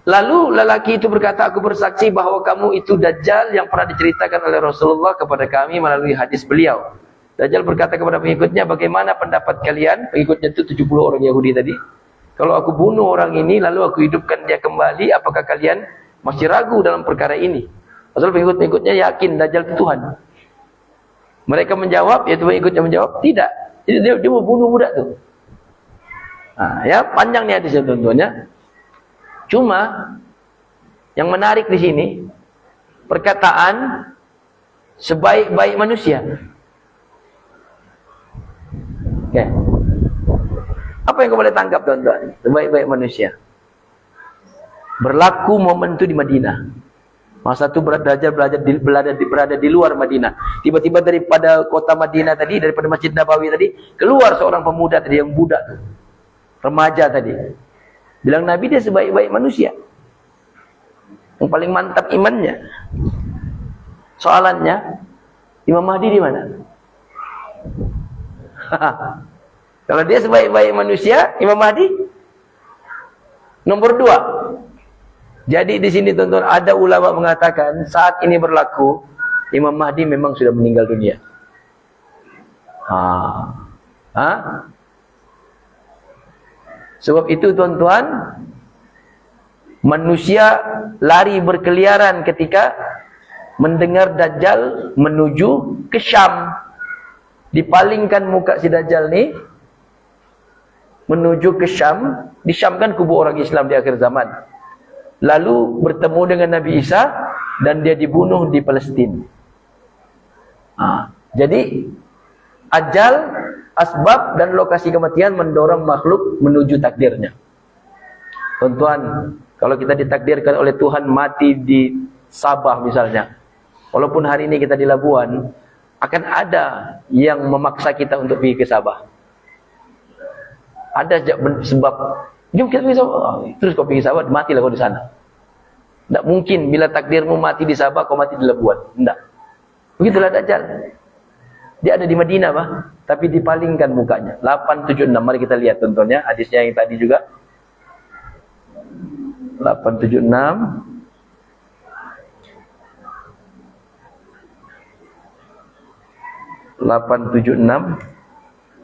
Lalu lelaki itu berkata, aku bersaksi bahawa kamu itu Dajjal yang pernah diceritakan oleh Rasulullah kepada kami melalui hadis beliau. Dajjal berkata kepada pengikutnya, bagaimana pendapat kalian? Pengikutnya itu 70 orang Yahudi tadi. Kalau aku bunuh orang ini lalu aku hidupkan dia kembali, apakah kalian masih ragu dalam perkara ini? Pasal pengikut-pengikutnya yakin Dajjal itu Tuhan. Mereka menjawab, yaitu pengikutnya menjawab, tidak. Jadi dia mau bunuh budak tu. Ya, panjang nih hadisnya tentunya. Cuma yang menarik di sini perkataan sebaik-baik manusia. Okay. Apa yang kau boleh tangkap tuan-tuan? Sebaik-baik manusia. Berlaku momen itu di Madinah. Masa itu Dajjal berada di luar Madinah. Tiba-tiba daripada kota Madinah tadi, daripada Masjid Nabawi tadi, keluar seorang pemuda tadi yang budak, remaja tadi. Bilang Nabi dia sebaik-baik manusia, yang paling mantap imannya. Soalannya, Imam Mahdi di mana? Kalau dia sebaik-baik manusia, Imam Mahdi nomor 2. Jadi di sini tuan-tuan, ada ulama mengatakan saat ini berlaku Imam Mahdi memang sudah meninggal dunia. Sebab itu tuan-tuan, manusia lari berkeliaran ketika mendengar Dajjal menuju ke Syam. Dipalingkan muka si Dajjal ni menuju ke Syam. Di Syam kan kubu orang Islam di akhir zaman. Lalu bertemu dengan Nabi Isa dan dia dibunuh di Palestina. Jadi ajal, asbab dan lokasi kematian mendorong makhluk menuju takdirnya. Tuan-tuan, kalau kita ditakdirkan oleh Tuhan mati di Sabah misalnya, walaupun hari ini kita di Labuan, akan ada yang memaksa kita untuk pergi ke Sabah. Ada sebab, jom kita pergi Sabah, terus kau pergi Sabah, matilah kau di sana. Tak mungkin bila takdirmu mati di Sabah, kau mati di Labuan. Tak. Begitulah Dajjal. Dia ada di Madinah, tapi dipalingkan mukanya. 876. Mari kita lihat contohnya hadisnya yang tadi juga. 876.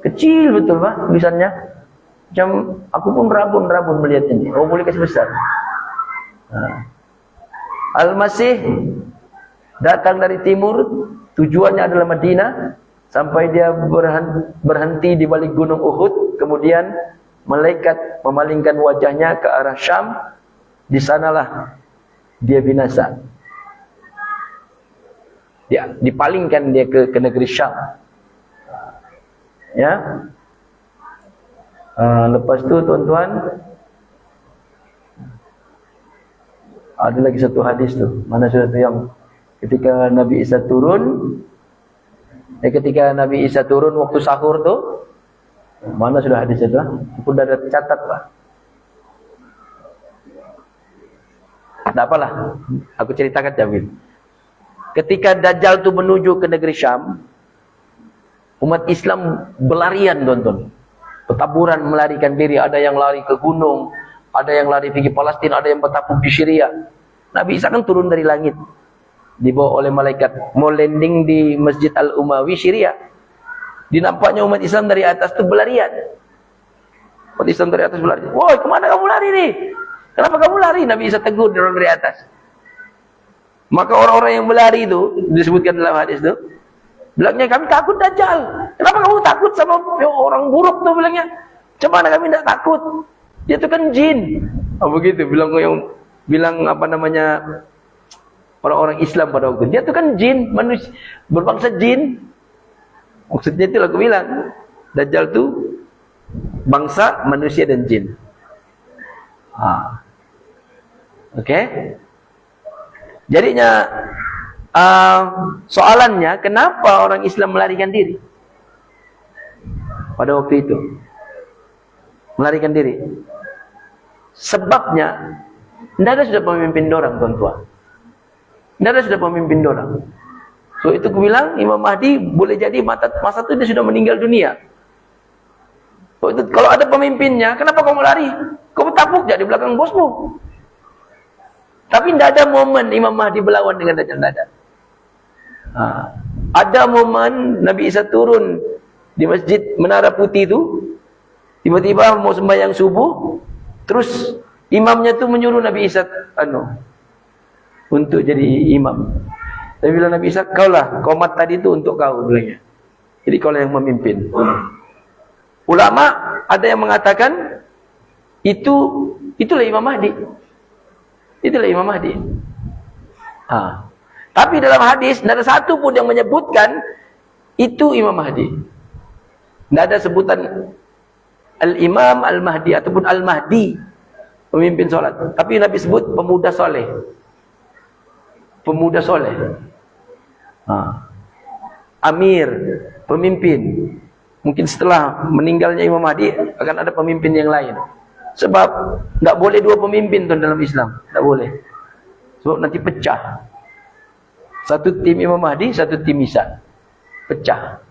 Kecil betul tulisannya. Macam aku pun rabun melihat ini. Oh, boleh kasih besar. Al-Masih datang dari timur, tujuannya adalah Madinah, sampai dia berhenti di balik gunung Uhud, kemudian malaikat memalingkan wajahnya ke arah Syam. Di sanalah dia binasa. Dia dipalingkan dia ke negeri Syam. Ya. Lepas tu tuan-tuan, ada lagi satu hadis tu. Mana sudah tu yang ketika Nabi Isa turun, ketika Nabi Isa turun waktu sahur tu, mana sudah hadis itu? Aku dah ada catat lah. Tak apalah, aku ceritakan Jamil. Ketika Dajjal tu menuju ke negeri Syam, umat Islam berlarian tuan-tuan. Bertaburan melarikan diri. Ada yang lari ke gunung, ada yang lari pergi Palestina, ada yang bertapuk di Syria. Nabi Isa kan turun dari langit, dibawa oleh malaikat, mau landing di Masjid Al-Umawi Syria. Dinampaknya umat Islam dari atas itu berlarian. Umat Islam dari atas berlari. Woi, kemana kamu lari nih? Kenapa kamu lari? Nabi Isa tegur dari atas. Maka orang-orang yang berlari itu, disebutkan dalam hadis itu, bilangnya, kami takut Dajjal. Kenapa kamu takut sama orang buruk tuh bilangnya? Cuman kami tidak takut. Dia itu kan jin. Oh begitu, bilang apa namanya, orang-orang Islam pada waktu. Dia itu kan jin, manusia, berbangsa jin. Maksudnya itu aku bilang, Dajjal itu bangsa manusia dan jin. Oke? Jadinya soalannya, kenapa orang Islam melarikan diri pada waktu itu? Melarikan diri. Sebabnya, tidak ada sudah pemimpin dorang, tuan-tuan. Tidak ada sudah pemimpin dorang. So itu aku bilang, Imam Mahdi boleh jadi masa itu dia sudah meninggal dunia. So, itu, kalau ada pemimpinnya, kenapa kamu lari? Kamu tapuk jadi belakang bosmu. Tapi tidak ada momen Imam Mahdi berlawan dengan Dajjal, tidak ada. Ada momen Nabi Isa turun di masjid Menara Putih itu, tiba-tiba mau sembahyang subuh, terus imamnya tu menyuruh Nabi Isa untuk jadi imam. Tapi bilang Nabi Isa, kaulah, qomat tadi itu untuk kau, bilangnya. Jadi kaulah yang memimpin. Ulama ada yang mengatakan itulah Imam Mahdi. Itulah Imam Mahdi. Tapi dalam hadis tidak ada satu pun yang menyebutkan itu Imam Mahdi. Tidak ada sebutan Al-Imam Al-Mahdi ataupun Al-Mahdi, pemimpin solat. Tapi Nabi sebut pemuda soleh. Pemuda soleh. Amir, pemimpin. Mungkin setelah meninggalnya Imam Mahdi akan ada pemimpin yang lain. Sebab tidak boleh dua pemimpin tuan dalam Islam, tidak boleh. Sebab nanti pecah. Satu tim Imam Mahdi, satu tim Isa, pecah.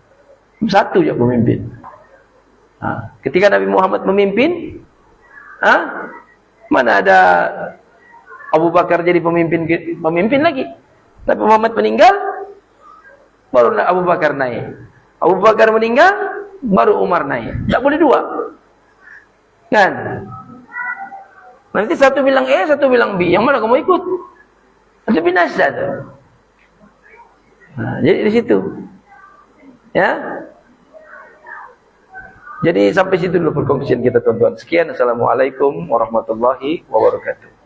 Satu je pemimpin. Ketika Nabi Muhammad memimpin, mana ada Abu Bakar jadi pemimpin lagi. Nabi Muhammad meninggal, baru Abu Bakar naik. Abu Bakar meninggal, baru Umar naik. Tak boleh dua. Kan? Nanti satu bilang A, satu bilang B. Yang mana kamu ikut? Itu binasa tuh. Jadi di situ. Ya. Jadi sampai situ dulu perkongsian kita, tuan-tuan. Sekian. Assalamualaikum warahmatullahi wabarakatuh.